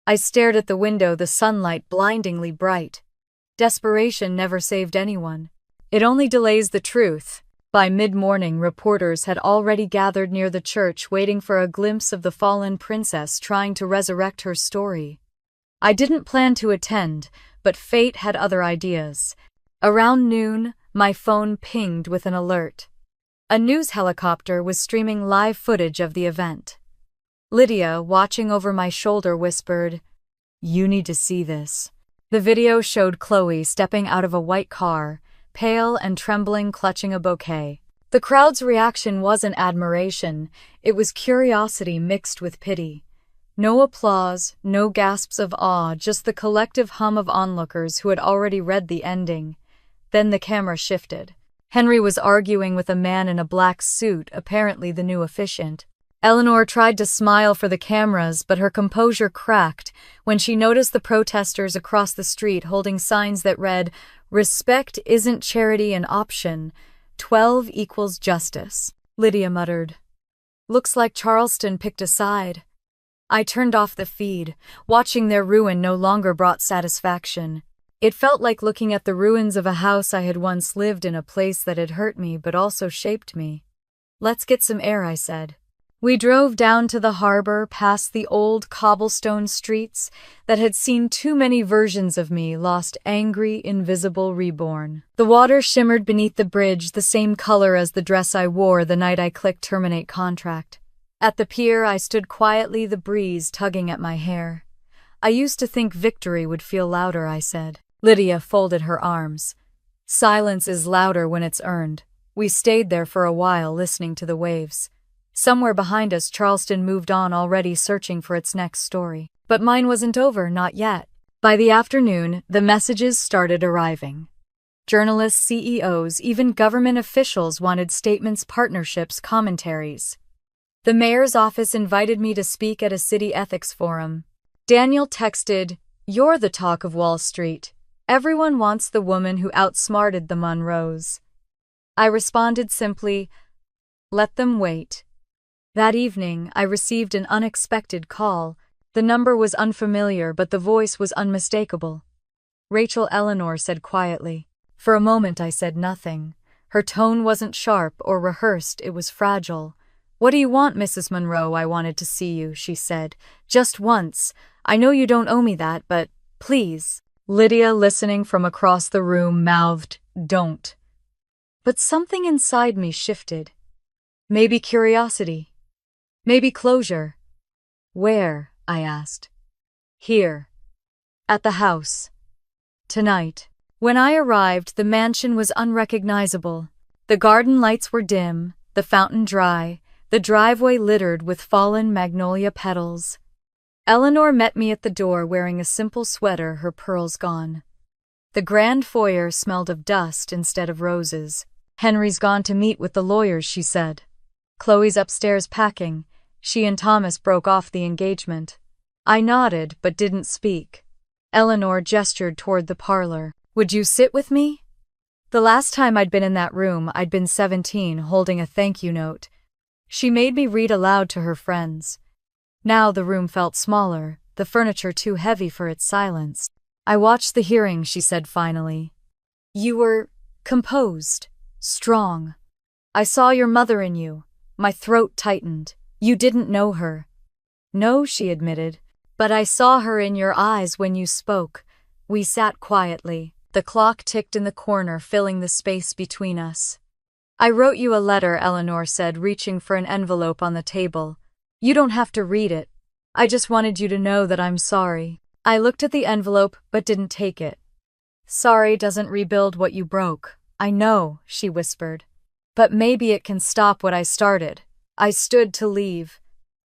I stared at the window, the sunlight blindingly bright. Desperation never saved anyone. It only delays the truth. By mid-morning, reporters had already gathered near the church, waiting for a glimpse of the fallen princess trying to resurrect her story. I didn't plan to attend, but fate had other ideas. Around noon, my phone pinged with an alert. A news helicopter was streaming live footage of the event. Lydia, watching over my shoulder, whispered, "You need to see this." The video showed Chloe stepping out of a white car, pale and trembling, clutching a bouquet. The crowd's reaction wasn't admiration, it was curiosity mixed with pity. No applause, no gasps of awe, just the collective hum of onlookers who had already read the ending. Then the camera shifted. Henry was arguing with a man in a black suit, apparently the new officiant. Eleanor tried to smile for the cameras, but her composure cracked when she noticed the protesters across the street holding signs that read, "Respect isn't charity, an option. 12 equals justice." Lydia muttered, "Looks like Charleston picked a side." I turned off the feed. Watching their ruin no longer brought satisfaction. It felt like looking at the ruins of a house I had once lived in, a place that had hurt me but also shaped me. Let's get some air, I said. We drove down to the harbor, past the old cobblestone streets that had seen too many versions of me, lost, angry, invisible, reborn. The water shimmered beneath the bridge, the same color as the dress I wore the night I clicked terminate contract. At the pier, I stood quietly, the breeze tugging at my hair. I used to think victory would feel louder, I said. Lydia folded her arms. Silence is louder when it's earned. We stayed there for a while, listening to the waves. Somewhere behind us, Charleston moved on, already searching for its next story. But mine wasn't over, not yet. By the afternoon, the messages started arriving. Journalists, CEOs, even government officials wanted statements, partnerships, commentaries. The mayor's office invited me to speak at a city ethics forum. Daniel texted, "You're the talk of Wall Street. Everyone wants the woman who outsmarted the Monroes." I responded simply, "Let them wait." That evening, I received an unexpected call. The number was unfamiliar, but the voice was unmistakable. Rachel Eleanor said quietly. For a moment, I said nothing. Her tone wasn't sharp or rehearsed, it was fragile. "What do you want, Mrs. Monroe? I wanted to see you," she said. "Just once. I know you don't owe me that, but please." Lydia, listening from across the room, mouthed, "Don't." But something inside me shifted. Maybe curiosity. Maybe closure. "Where?" I asked. "Here. At the house. Tonight." When I arrived, the mansion was unrecognizable. The garden lights were dim, the fountain dry, the driveway littered with fallen magnolia petals. Eleanor met me at the door wearing a simple sweater, her pearls gone. The grand foyer smelled of dust instead of roses. "Henry's gone to meet with the lawyers," she said. "Chloe's upstairs packing. She and Thomas broke off the engagement." I nodded but didn't speak. Eleanor gestured toward the parlor. "Would you sit with me?" The last time I'd been in that room, I'd been 17, holding a thank you note. She made me read aloud to her friends. Now the room felt smaller, the furniture too heavy for its silence. "I watched the hearing," she said finally. "You were composed, strong. I saw your mother in you." My throat tightened. "You didn't know her." "No," she admitted. "But I saw her in your eyes when you spoke." We sat quietly. The clock ticked in the corner, filling the space between us. "I wrote you a letter," Eleanor said, reaching for an envelope on the table. "You don't have to read it. I just wanted you to know that I'm sorry." I looked at the envelope but didn't take it. "Sorry doesn't rebuild what you broke." "I know," she whispered. "But maybe it can stop what I started." I stood to leave.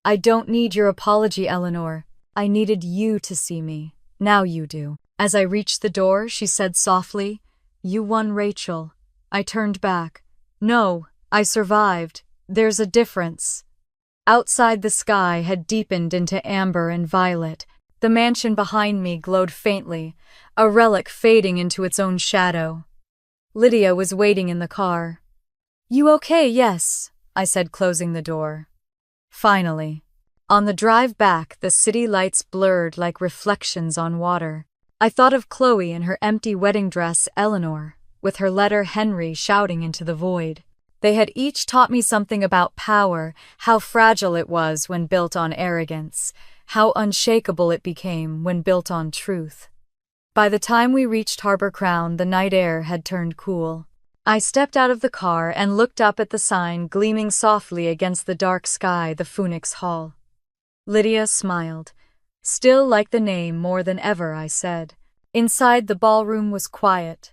"I don't need your apology, Eleanor. I needed you to see me. Now you do." As I reached the door, she said softly, "You won, Rachel." I turned back. "No, I survived. There's a difference." Outside, the sky had deepened into amber and violet. The mansion behind me glowed faintly, a relic fading into its own shadow. Lydia was waiting in the car. "You okay?" "Yes," I said, closing the door. Finally. On the drive back, the city lights blurred like reflections on water. I thought of Chloe in her empty wedding dress, Eleanor, with her letter, Henry, shouting into the void. They had each taught me something about power, how fragile it was when built on arrogance, how unshakable it became when built on truth. By the time we reached Harbor Crown, the night air had turned cool. I stepped out of the car and looked up at the sign gleaming softly against the dark sky, the Phoenix Hall. Lydia smiled. "Still like the name more than ever," I said. Inside, the ballroom was quiet.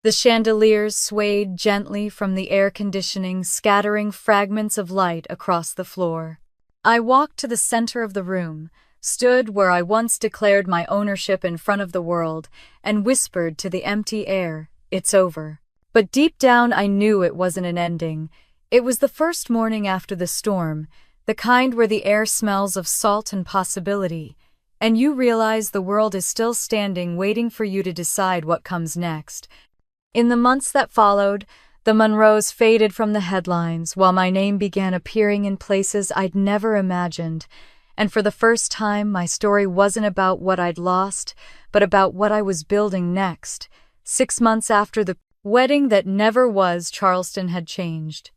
The chandeliers swayed gently from the air conditioning, scattering fragments of light across the floor. I walked to the center of the room, stood where I once declared my ownership in front of the world, and whispered to the empty air, "It's over." But deep down I knew it wasn't an ending. It was the first morning after the storm, the kind where the air smells of salt and possibility, and you realize the world is still standing, waiting for you to decide what comes next. In the months that followed, the Monroes faded from the headlines, while my name began appearing in places I'd never imagined, and for the first time my story wasn't about what I'd lost, but about what I was building next. 6 months after the wedding that never was, Charleston had changed.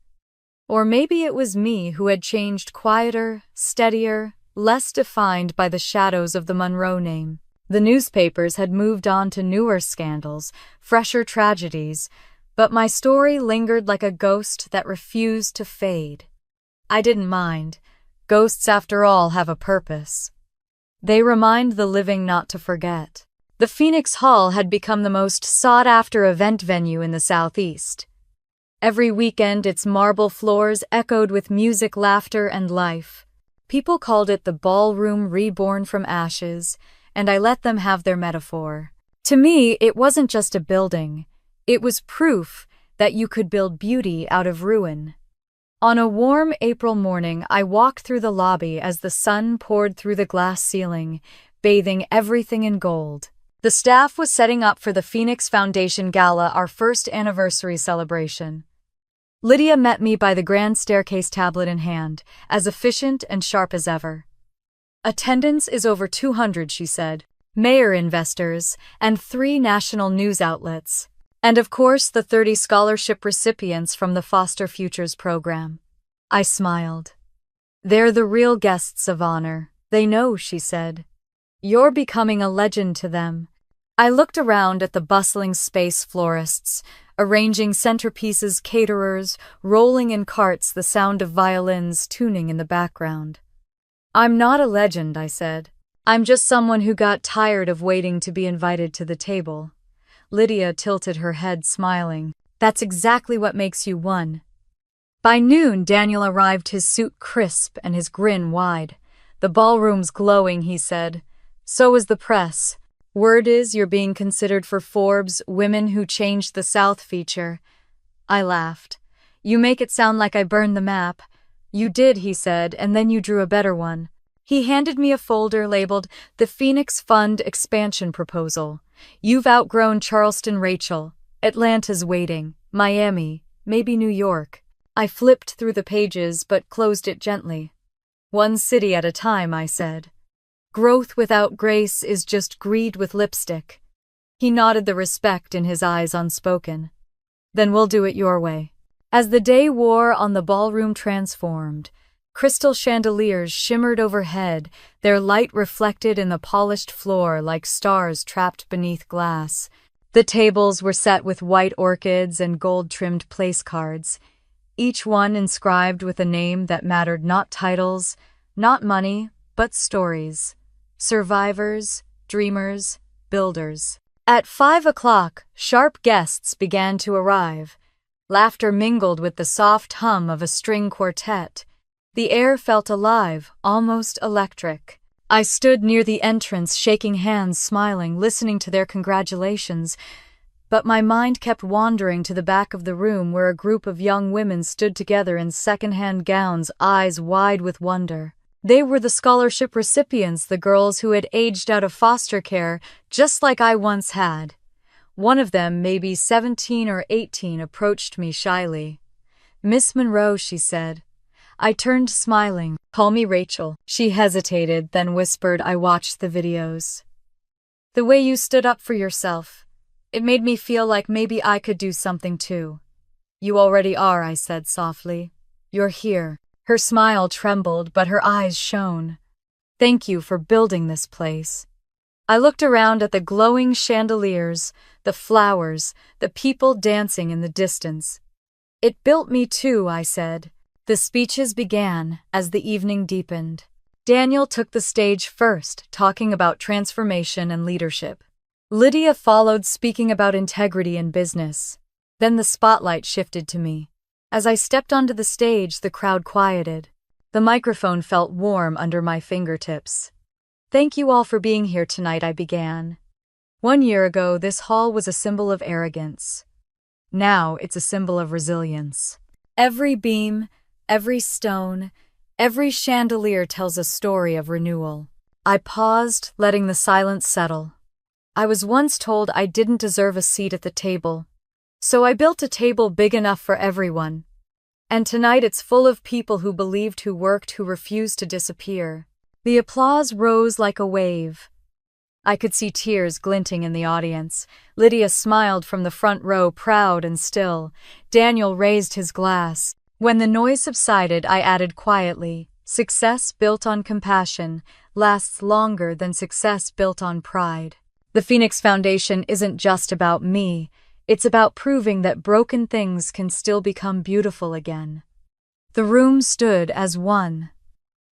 Or maybe it was me who had changed, quieter, steadier, less defined by the shadows of the Monroe name. The newspapers had moved on to newer scandals, fresher tragedies, but my story lingered like a ghost that refused to fade. I didn't mind. Ghosts, after all, have a purpose. They remind the living not to forget. The Phoenix Hall had become the most sought-after event venue in the Southeast. Every weekend, its marble floors echoed with music, laughter, and life. People called it the ballroom reborn from ashes, and I let them have their metaphor. To me, it wasn't just a building. It was proof that you could build beauty out of ruin. On a warm April morning, I walked through the lobby as the sun poured through the glass ceiling, bathing everything in gold. The staff was setting up for the Phoenix Foundation Gala, our first anniversary celebration. Lydia met me by the grand staircase, tablet in hand, as efficient and sharp as ever. "Attendance is over 200, she said. Mayor investors, and 3 national news outlets. And of course the 30 scholarship recipients from the Foster Futures program." I smiled. "They're the real guests of honor. They know," she said. "You're becoming a legend to them." I looked around at the bustling space, florists, arranging centerpieces, caterers, rolling in carts, the sound of violins tuning in the background. "I'm not a legend," I said. "I'm just someone who got tired of waiting to be invited to the table." Lydia tilted her head, smiling. "That's exactly what makes you one." By noon, Daniel arrived, his suit crisp and his grin wide. "The ballroom's glowing," he said. "So is the press. Word is you're being considered for Forbes' Women Who Changed the South feature." I laughed. "You make it sound like I burned the map." "You did," he said, "and then you drew a better one." He handed me a folder labeled "The Phoenix Fund Expansion Proposal." "You've outgrown Charleston, Rachel. Atlanta's waiting. Miami, maybe New York." I flipped through the pages but closed it gently. "One city at a time," I said. "Growth without grace is just greed with lipstick." He nodded, the respect in his eyes unspoken. "Then we'll do it your way." As the day wore on, the ballroom transformed. Crystal chandeliers shimmered overhead, their light reflected in the polished floor like stars trapped beneath glass. The tables were set with white orchids and gold-trimmed place cards, each one inscribed with a name that mattered, not titles, not money, but stories. Survivors, dreamers, builders. At 5 o'clock, sharp guests began to arrive. Laughter mingled with the soft hum of a string quartet. The air felt alive, almost electric. I stood near the entrance, shaking hands, smiling, listening to their congratulations. But my mind kept wandering to the back of the room where a group of young women stood together in second-hand gowns, eyes wide with wonder. They were the scholarship recipients, the girls who had aged out of foster care, just like I once had. One of them, maybe 17 or 18, approached me shyly. "Miss Monroe," she said. I turned, smiling. "Call me Rachel." She hesitated, then whispered, "I watched the videos. The way you stood up for yourself. It made me feel like maybe I could do something too." "You already are," I said softly. "You're here." Her smile trembled, but her eyes shone. "Thank you for building this place." I looked around at the glowing chandeliers, the flowers, the people dancing in the distance. "It built me too," I said. The speeches began as the evening deepened. Daniel took the stage first, talking about transformation and leadership. Lydia followed, speaking about integrity in business. Then the spotlight shifted to me. As I stepped onto the stage, the crowd quieted. The microphone felt warm under my fingertips. "Thank you all for being here tonight," I began. "1 year ago, this hall was a symbol of arrogance. Now it's a symbol of resilience. Every beam, every stone, every chandelier tells a story of renewal." I paused, letting the silence settle. I was once told I didn't deserve a seat at the table. So I built a table big enough for everyone. And tonight it's full of people who believed, who worked, who refused to disappear. The applause rose like a wave. I could see tears glinting in the audience. Lydia smiled from the front row, proud and still. Daniel raised his glass. When the noise subsided, I added quietly, "Success built on compassion lasts longer than success built on pride." The Phoenix Foundation isn't just about me, it's about proving that broken things can still become beautiful again. The room stood as one.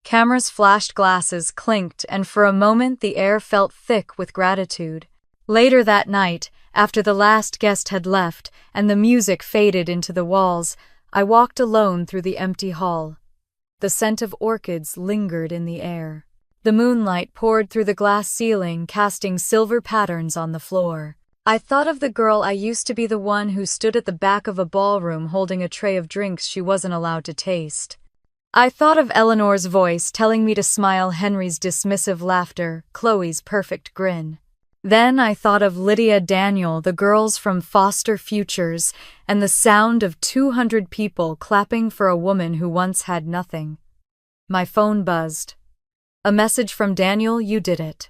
Cameras flashed, glasses clinked, and for a moment the air felt thick with gratitude. Later that night, after the last guest had left and the music faded into the walls, I walked alone through the empty hall. The scent of orchids lingered in the air. The moonlight poured through the glass ceiling, casting silver patterns on the floor. I thought of the girl I used to be, the one who stood at the back of a ballroom holding a tray of drinks she wasn't allowed to taste. I thought of Eleanor's voice telling me to smile, Henry's dismissive laughter, Chloe's perfect grin. Then I thought of Lydia, Daniel, the girls from Foster Futures, and the sound of 200 people clapping for a woman who once had nothing. My phone buzzed. A message from Daniel: "You did it.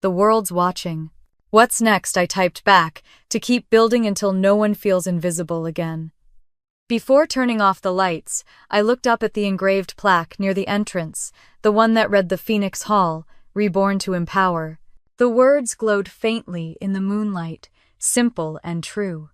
The world's watching." "What's next?" I typed back, to keep building until no one feels invisible again. Before turning off the lights, I looked up at the engraved plaque near the entrance, the one that read "The Phoenix Hall, Reborn to Empower." The words glowed faintly in the moonlight, simple and true.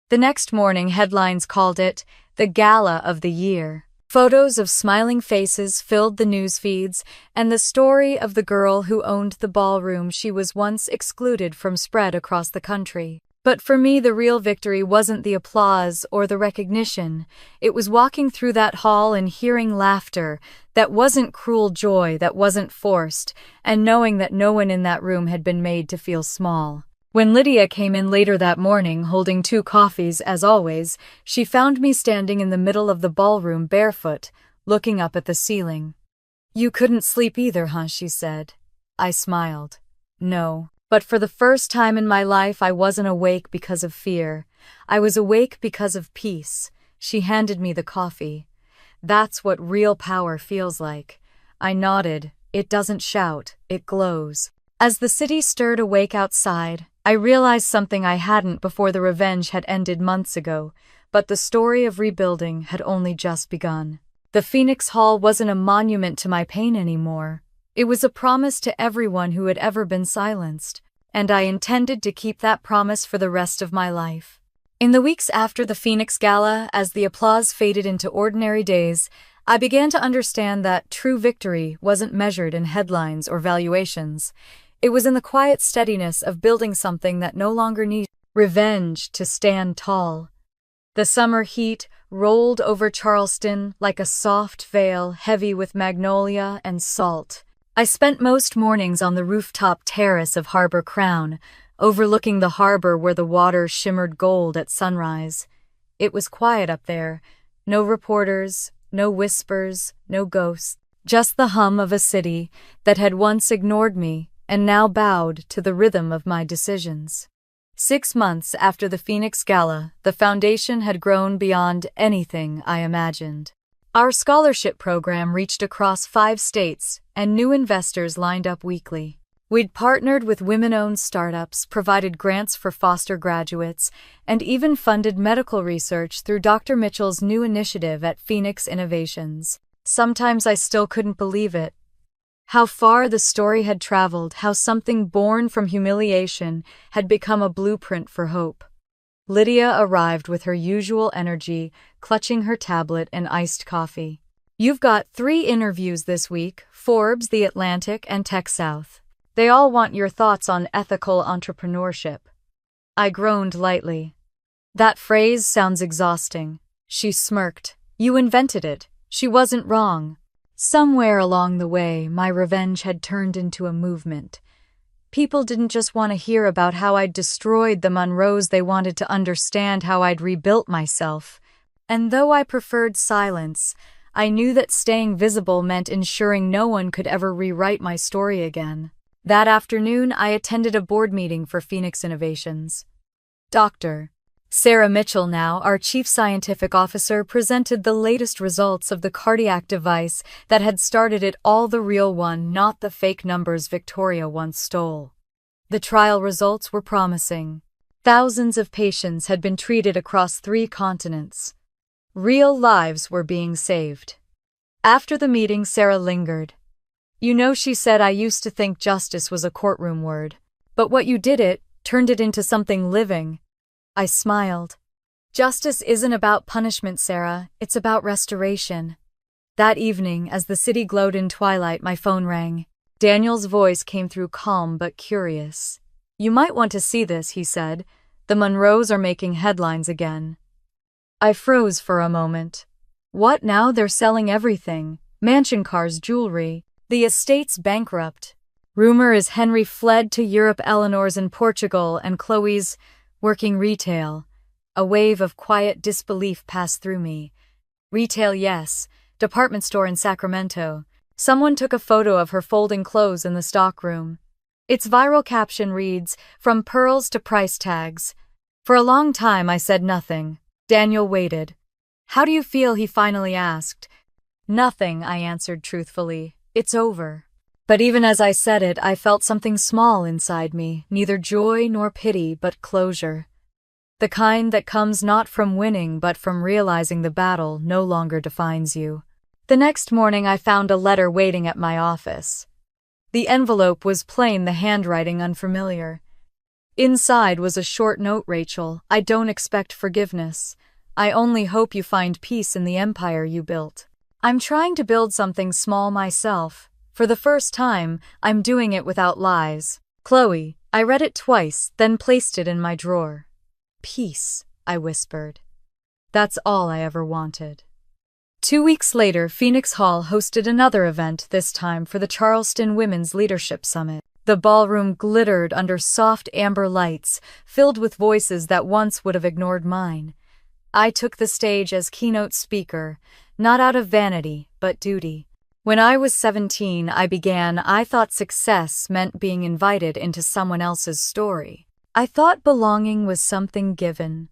The next morning, headlines called it the Gala of the Year. Photos of smiling faces filled the news feeds, and the story of the girl who owned the ballroom she was once excluded from spread across the country. But for me, the real victory wasn't the applause or the recognition. It was walking through that hall and hearing laughter that wasn't cruel joy, that wasn't forced, and knowing that no one in that room had been made to feel small. When Lydia came in later that morning, holding 2 coffees as always, she found me standing in the middle of the ballroom barefoot, looking up at the ceiling. "You couldn't sleep either, huh?" she said. I smiled. No. But for the first time in my life, I wasn't awake because of fear. I was awake because of peace. She handed me the coffee. "That's what real power feels like." I nodded. "It doesn't shout, it glows." As the city stirred awake outside, I realized something I hadn't before: the revenge had ended months ago, but the story of rebuilding had only just begun. The Phoenix Hall wasn't a monument to my pain anymore. It was a promise to everyone who had ever been silenced, and I intended to keep that promise for the rest of my life. In the weeks after the Phoenix Gala, as the applause faded into ordinary days, I began to understand that true victory wasn't measured in headlines or valuations. It was in the quiet steadiness of building something that no longer needed revenge to stand tall. The summer heat rolled over Charleston like a soft veil, heavy with magnolia and salt. I spent most mornings on the rooftop terrace of Harbor Crown, overlooking the harbor where the water shimmered gold at sunrise. It was quiet up there. No reporters, no whispers, no ghosts. Just the hum of a city that had once ignored me and now bowed to the rhythm of my decisions. 6 months after the Phoenix Gala, the foundation had grown beyond anything I imagined. Our scholarship program reached across 5 states, and new investors lined up weekly. We'd partnered with women-owned startups, provided grants for foster graduates, and even funded medical research through Dr. Mitchell's new initiative at Phoenix Innovations. Sometimes I still couldn't believe it. How far the story had traveled, how something born from humiliation had become a blueprint for hope. Lydia arrived with her usual energy, clutching her tablet and iced coffee. "You've got 3 interviews this week: Forbes, The Atlantic, and TechSouth. They all want your thoughts on ethical entrepreneurship." I groaned lightly. "That phrase sounds exhausting." She smirked. "You invented it. She wasn't wrong." Somewhere along the way, my revenge had turned into a movement. People didn't just want to hear about how I'd destroyed the Monroes, they wanted to understand how I'd rebuilt myself. And though I preferred silence, I knew that staying visible meant ensuring no one could ever rewrite my story again. That afternoon, I attended a board meeting for Phoenix Innovations. Dr. Sarah Mitchell, now our Chief Scientific Officer, presented the latest results of the cardiac device that had started it all, the real one, not the fake numbers Victoria once stole. The trial results were promising. Thousands of patients had been treated across 3 continents. Real lives were being saved. After the meeting, Sarah lingered. You know, she said, I used to think justice was a courtroom word. But what you turned it into something living. I smiled. Justice isn't about punishment, Sarah. It's about restoration. That evening, as the city glowed in twilight, my phone rang. Daniel's voice came through calm but curious. You might want to see this, he said. The Monroes are making headlines again. I froze for a moment. What now? They're selling everything. Mansion cars, jewelry. The estate's bankrupt. Rumor is Henry fled to Europe, Eleanor's in Portugal, and Chloe's working retail. A wave of quiet disbelief passed through me. Retail, yes. Department store in Sacramento. Someone took a photo of her folding clothes in the stockroom. Its viral caption reads, "From pearls to price tags." For a long time I said nothing. Daniel waited. How do you feel? He finally asked. Nothing, I answered truthfully. It's over. But even as I said it, I felt something small inside me, neither joy nor pity, but closure. The kind that comes not from winning, but from realizing the battle no longer defines you. The next morning I found a letter waiting at my office. The envelope was plain, the handwriting unfamiliar. Inside was a short note, Rachel. I don't expect forgiveness. I only hope you find peace in the empire you built. I'm trying to build something small myself. For the first time, I'm doing it without lies. Chloe. I read it twice, then placed it in my drawer. Peace, I whispered. That's all I ever wanted. 2 weeks later, Phoenix Hall hosted another event, this time for the Charleston Women's Leadership Summit. The ballroom glittered under soft amber lights, filled with voices that once would have ignored mine. I took the stage as keynote speaker, not out of vanity, but duty. When I was 17, I thought success meant being invited into someone else's story. I thought belonging was something given.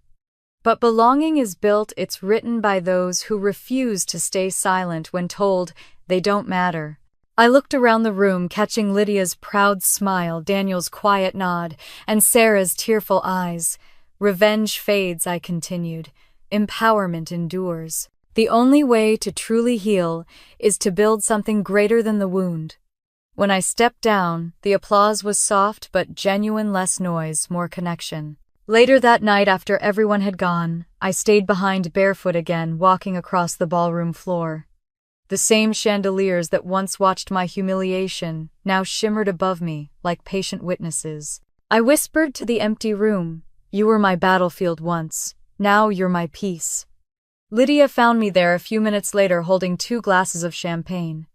But belonging is built, it's written by those who refuse to stay silent when told they don't matter. I looked around the room, catching Lydia's proud smile, Daniel's quiet nod, and Sarah's tearful eyes. Revenge fades, I continued. Empowerment endures. The only way to truly heal is to build something greater than the wound. When I stepped down, the applause was soft but genuine, less noise, more connection. Later that night, after everyone had gone, I stayed behind barefoot again, walking across the ballroom floor. The same chandeliers that once watched my humiliation now shimmered above me like patient witnesses. I whispered to the empty room, "You were my battlefield once, now you're my peace." Lydia found me there a few minutes later holding 2 glasses of champagne.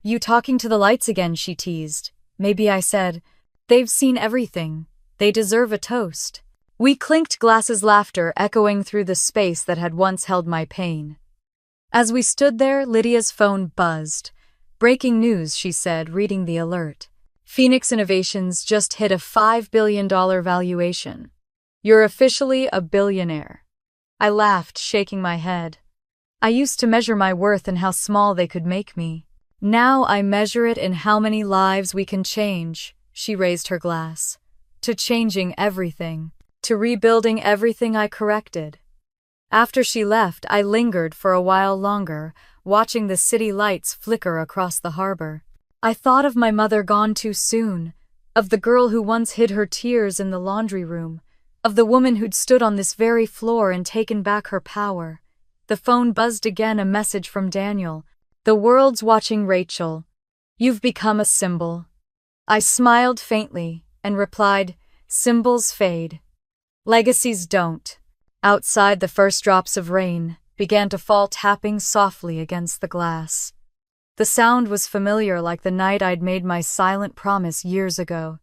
"You talking to the lights again?" she teased. "Maybe," I said. "They've seen everything. They deserve a toast." We clinked glasses, laughter echoing through the space that had once held my pain. As we stood there, Lydia's phone buzzed. "Breaking news," she said, reading the alert. "Phoenix Innovations just hit a $5 billion valuation. You're officially a billionaire." I laughed, shaking my head. I used to measure my worth in how small they could make me. Now I measure it in how many lives we can change. She raised her glass. To changing everything. To rebuilding everything I corrected. After she left, I lingered for a while longer, watching the city lights flicker across the harbor. I thought of my mother gone too soon, of the girl who once hid her tears in the laundry room, of the woman who'd stood on this very floor and taken back her power. The phone buzzed again, a message from Daniel. "The world's watching, Rachel. You've become a symbol." I smiled faintly and replied, "Symbols fade. Legacies don't." Outside, the first drops of rain began to fall, tapping softly against the glass. The sound was familiar, like the night I'd made my silent promise years ago.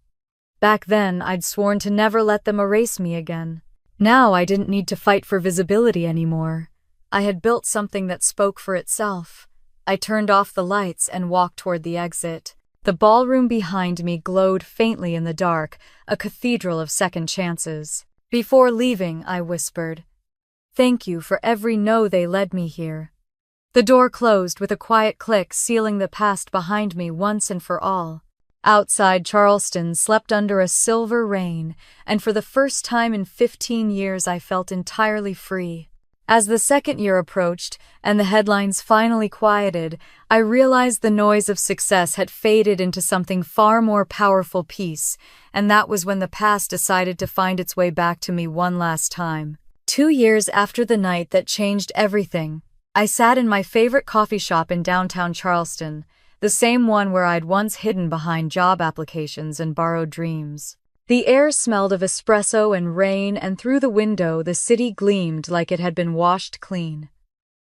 Back then, I'd sworn to never let them erase me again. Now I didn't need to fight for visibility anymore. I had built something that spoke for itself. I turned off the lights and walked toward the exit. The ballroom behind me glowed faintly in the dark, a cathedral of second chances. Before leaving, I whispered, "Thank you for every no they led me here." The door closed with a quiet click, sealing the past behind me once and for all. Outside, Charleston slept under a silver rain, and for the first time in 15 years I felt entirely free. As the second year approached and the headlines finally quieted, I realized the noise of success had faded into something far more powerful: peace, and that was when the past decided to find its way back to me one last time. 2 years after the night that changed everything, I sat in my favorite coffee shop in downtown Charleston, the same one where I'd once hidden behind job applications and borrowed dreams. The air smelled of espresso and rain, and through the window the city gleamed like it had been washed clean.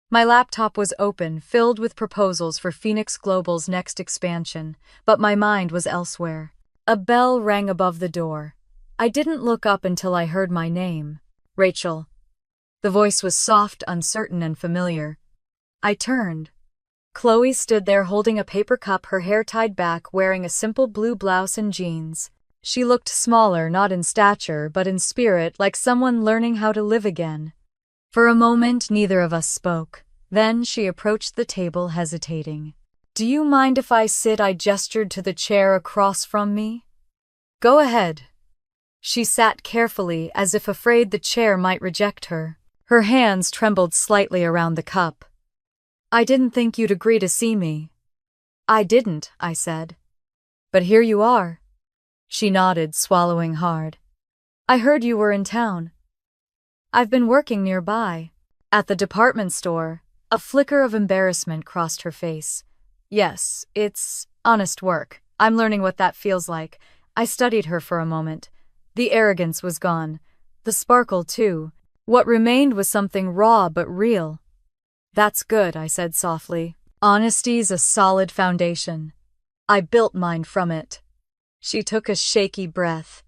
My laptop was open, filled with proposals for Phoenix Global's next expansion, but my mind was elsewhere. A bell rang above the door. I didn't look up until I heard my name. Rachel. The voice was soft, uncertain, and familiar. I turned. Chloe stood there holding a paper cup, her hair tied back, wearing a simple blue blouse and jeans. She looked smaller, not in stature, but in spirit, like someone learning how to live again. For a moment, neither of us spoke. Then she approached the table, hesitating. "Do you mind if I sit?" I gestured to the chair across from me. "Go ahead." She sat carefully, as if afraid the chair might reject her. Her hands trembled slightly around the cup. "I didn't think you'd agree to see me." "I didn't," I said. "But here you are." She nodded, swallowing hard. "I heard you were in town." "I've been working nearby. At the department store." A flicker of embarrassment crossed her face. "Yes, it's honest work. I'm learning what that feels like." I studied her for a moment. The arrogance was gone. The sparkle, too. What remained was something raw but real. "That's good," I said softly. "Honesty's a solid foundation. I built mine from it." She took a shaky breath.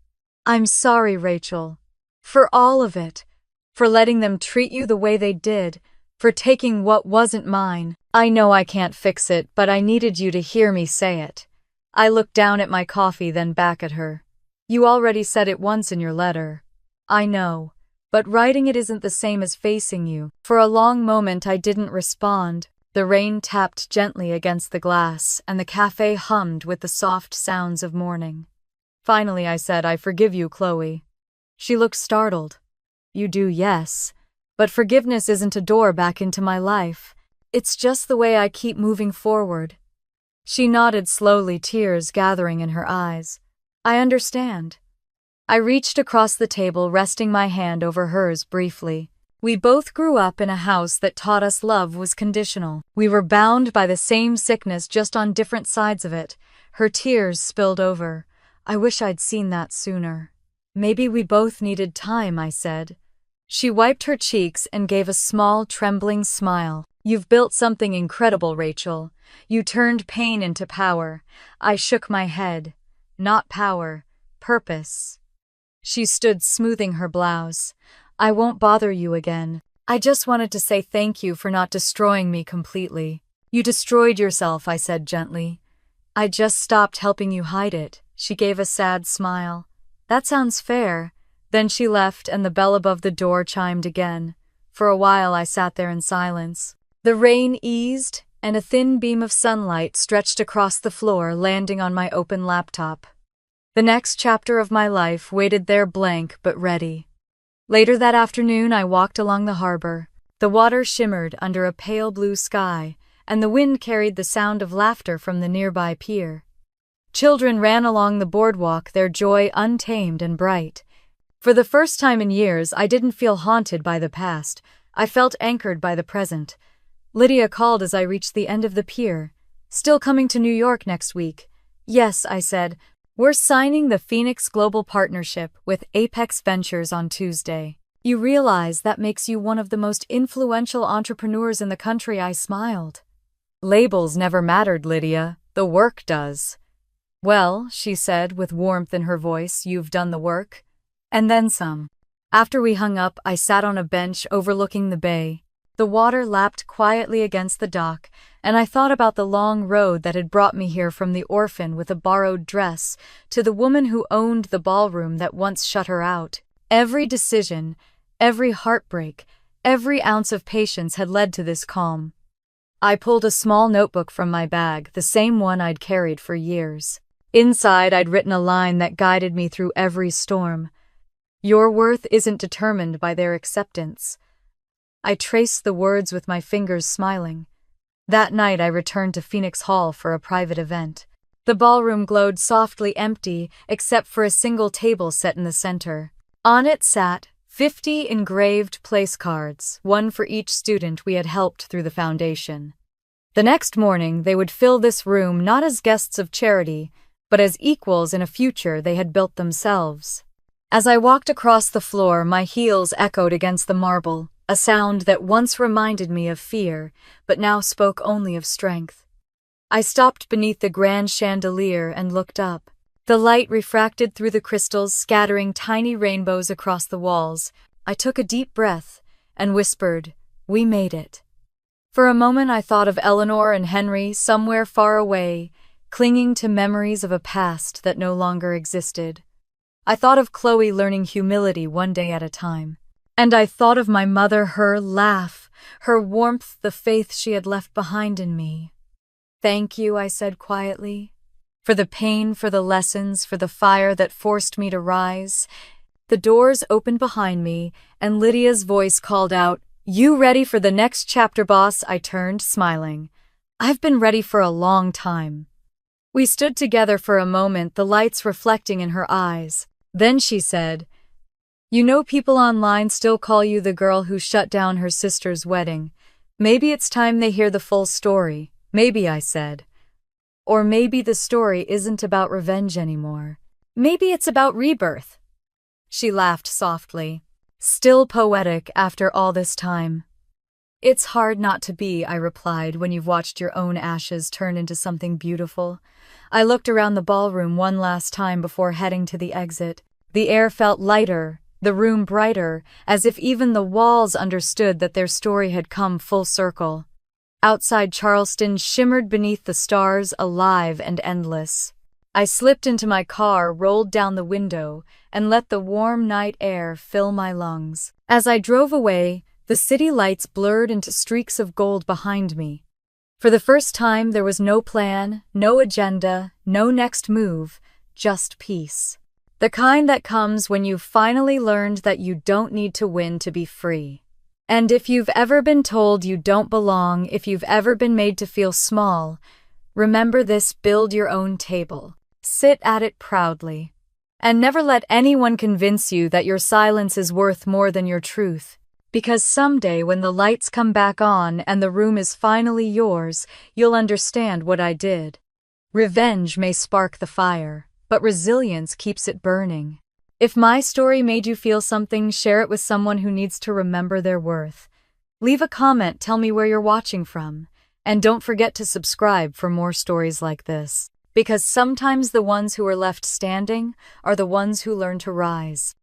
"I'm sorry, Rachel. For all of it. For letting them treat you the way they did. For taking what wasn't mine. I know I can't fix it, but I needed you to hear me say it." I looked down at my coffee, then back at her. "You already said it once in your letter." "I know. But writing it isn't the same as facing you." For a long moment I didn't respond. The rain tapped gently against the glass, and the cafe hummed with the soft sounds of morning. Finally I said, "I forgive you, Chloe." She looked startled. "You do, yes. But forgiveness isn't a door back into my life. It's just the way I keep moving forward." She nodded slowly, tears gathering in her eyes. "I understand." I reached across the table, resting my hand over hers briefly. We both grew up in a house that taught us love was conditional. We were bound by the same sickness, just on different sides of it. Her tears spilled over. "I wish I'd seen that sooner." "Maybe we both needed time," I said. She wiped her cheeks and gave a small, trembling smile. "You've built something incredible, Rachel. You turned pain into power." I shook my head. "Not power, purpose." She stood, smoothing her blouse. "I won't bother you again. I just wanted to say thank you for not destroying me completely." "You destroyed yourself," I said gently. "I just stopped helping you hide it." She gave a sad smile. "That sounds fair." Then she left, and the bell above the door chimed again. For a while I sat there in silence. The rain eased, and a thin beam of sunlight stretched across the floor, landing on my open laptop. The next chapter of my life waited there, blank but ready. Later that afternoon I walked along the harbor. The water shimmered under a pale blue sky, and the wind carried the sound of laughter from the nearby pier. Children ran along the boardwalk, their joy untamed and bright. For the first time in years, I didn't feel haunted by the past. I felt anchored by the present. Lydia called as I reached the end of the pier. "Still coming to New York next week?" "Yes," I said. "We're signing the Phoenix Global Partnership with Apex Ventures on Tuesday." "You realize that makes you one of the most influential entrepreneurs in the country?" I smiled. "Labels never mattered, Lydia. The work does." "Well," she said with warmth in her voice, "you've done the work. And then some." After we hung up, I sat on a bench overlooking the bay. The water lapped quietly against the dock, and I thought about the long road that had brought me here, from the orphan with a borrowed dress to the woman who owned the ballroom that once shut her out. Every decision, every heartbreak, every ounce of patience had led to this calm. I pulled a small notebook from my bag, the same one I'd carried for years. Inside, I'd written a line that guided me through every storm. "Your worth isn't determined by their acceptance. I traced the words with my fingers, smiling. That night I returned to Phoenix Hall for a private event. The ballroom glowed softly empty, except for a single table set in the center. On it sat 50 engraved place cards, one for each student we had helped through the foundation. The next morning, they would fill this room not as guests of charity, but as equals in a future they had built themselves. As I walked across the floor, my heels echoed against the marble, a sound that once reminded me of fear, but now spoke only of strength. I stopped beneath the grand chandelier and looked up. The light refracted through the crystals, scattering tiny rainbows across the walls. I took a deep breath and whispered, "We made it." For a moment I thought of Eleanor and Henry somewhere far away, clinging to memories of a past that no longer existed. I thought of Chloe learning humility one day at a time. And I thought of my mother, her laugh, her warmth, the faith she had left behind in me. "Thank you," I said quietly. "For the pain, for the lessons, for the fire that forced me to rise." The doors opened behind me, and Lydia's voice called out, "You ready for the next chapter, boss?" I turned, smiling. "I've been ready for a long time." We stood together for a moment, the lights reflecting in her eyes. Then she said, "You know, people online still call you the girl who shut down her sister's wedding. Maybe it's time they hear the full story." "Maybe," I said. "Or maybe the story isn't about revenge anymore. Maybe it's about rebirth." She laughed softly. "Still poetic after all this time." "It's hard not to be," I replied, "when you've watched your own ashes turn into something beautiful." I looked around the ballroom one last time before heading to the exit. The air felt lighter, the room brighter, as if even the walls understood that their story had come full circle. Outside, Charleston shimmered beneath the stars, alive and endless. I slipped into my car, rolled down the window, and let the warm night air fill my lungs. As I drove away, the city lights blurred into streaks of gold behind me. For the first time, there was no plan, no agenda, no next move, just peace. The kind that comes when you've finally learned that you don't need to win to be free. And if you've ever been told you don't belong, if you've ever been made to feel small, remember this: build your own table. Sit at it proudly. And never let anyone convince you that your silence is worth more than your truth. Because someday when the lights come back on and the room is finally yours, you'll understand what I did. Revenge may spark the fire, but resilience keeps it burning. If my story made you feel something, share it with someone who needs to remember their worth. Leave a comment, tell me where you're watching from. And don't forget to subscribe for more stories like this. Because sometimes the ones who are left standing are the ones who learn to rise.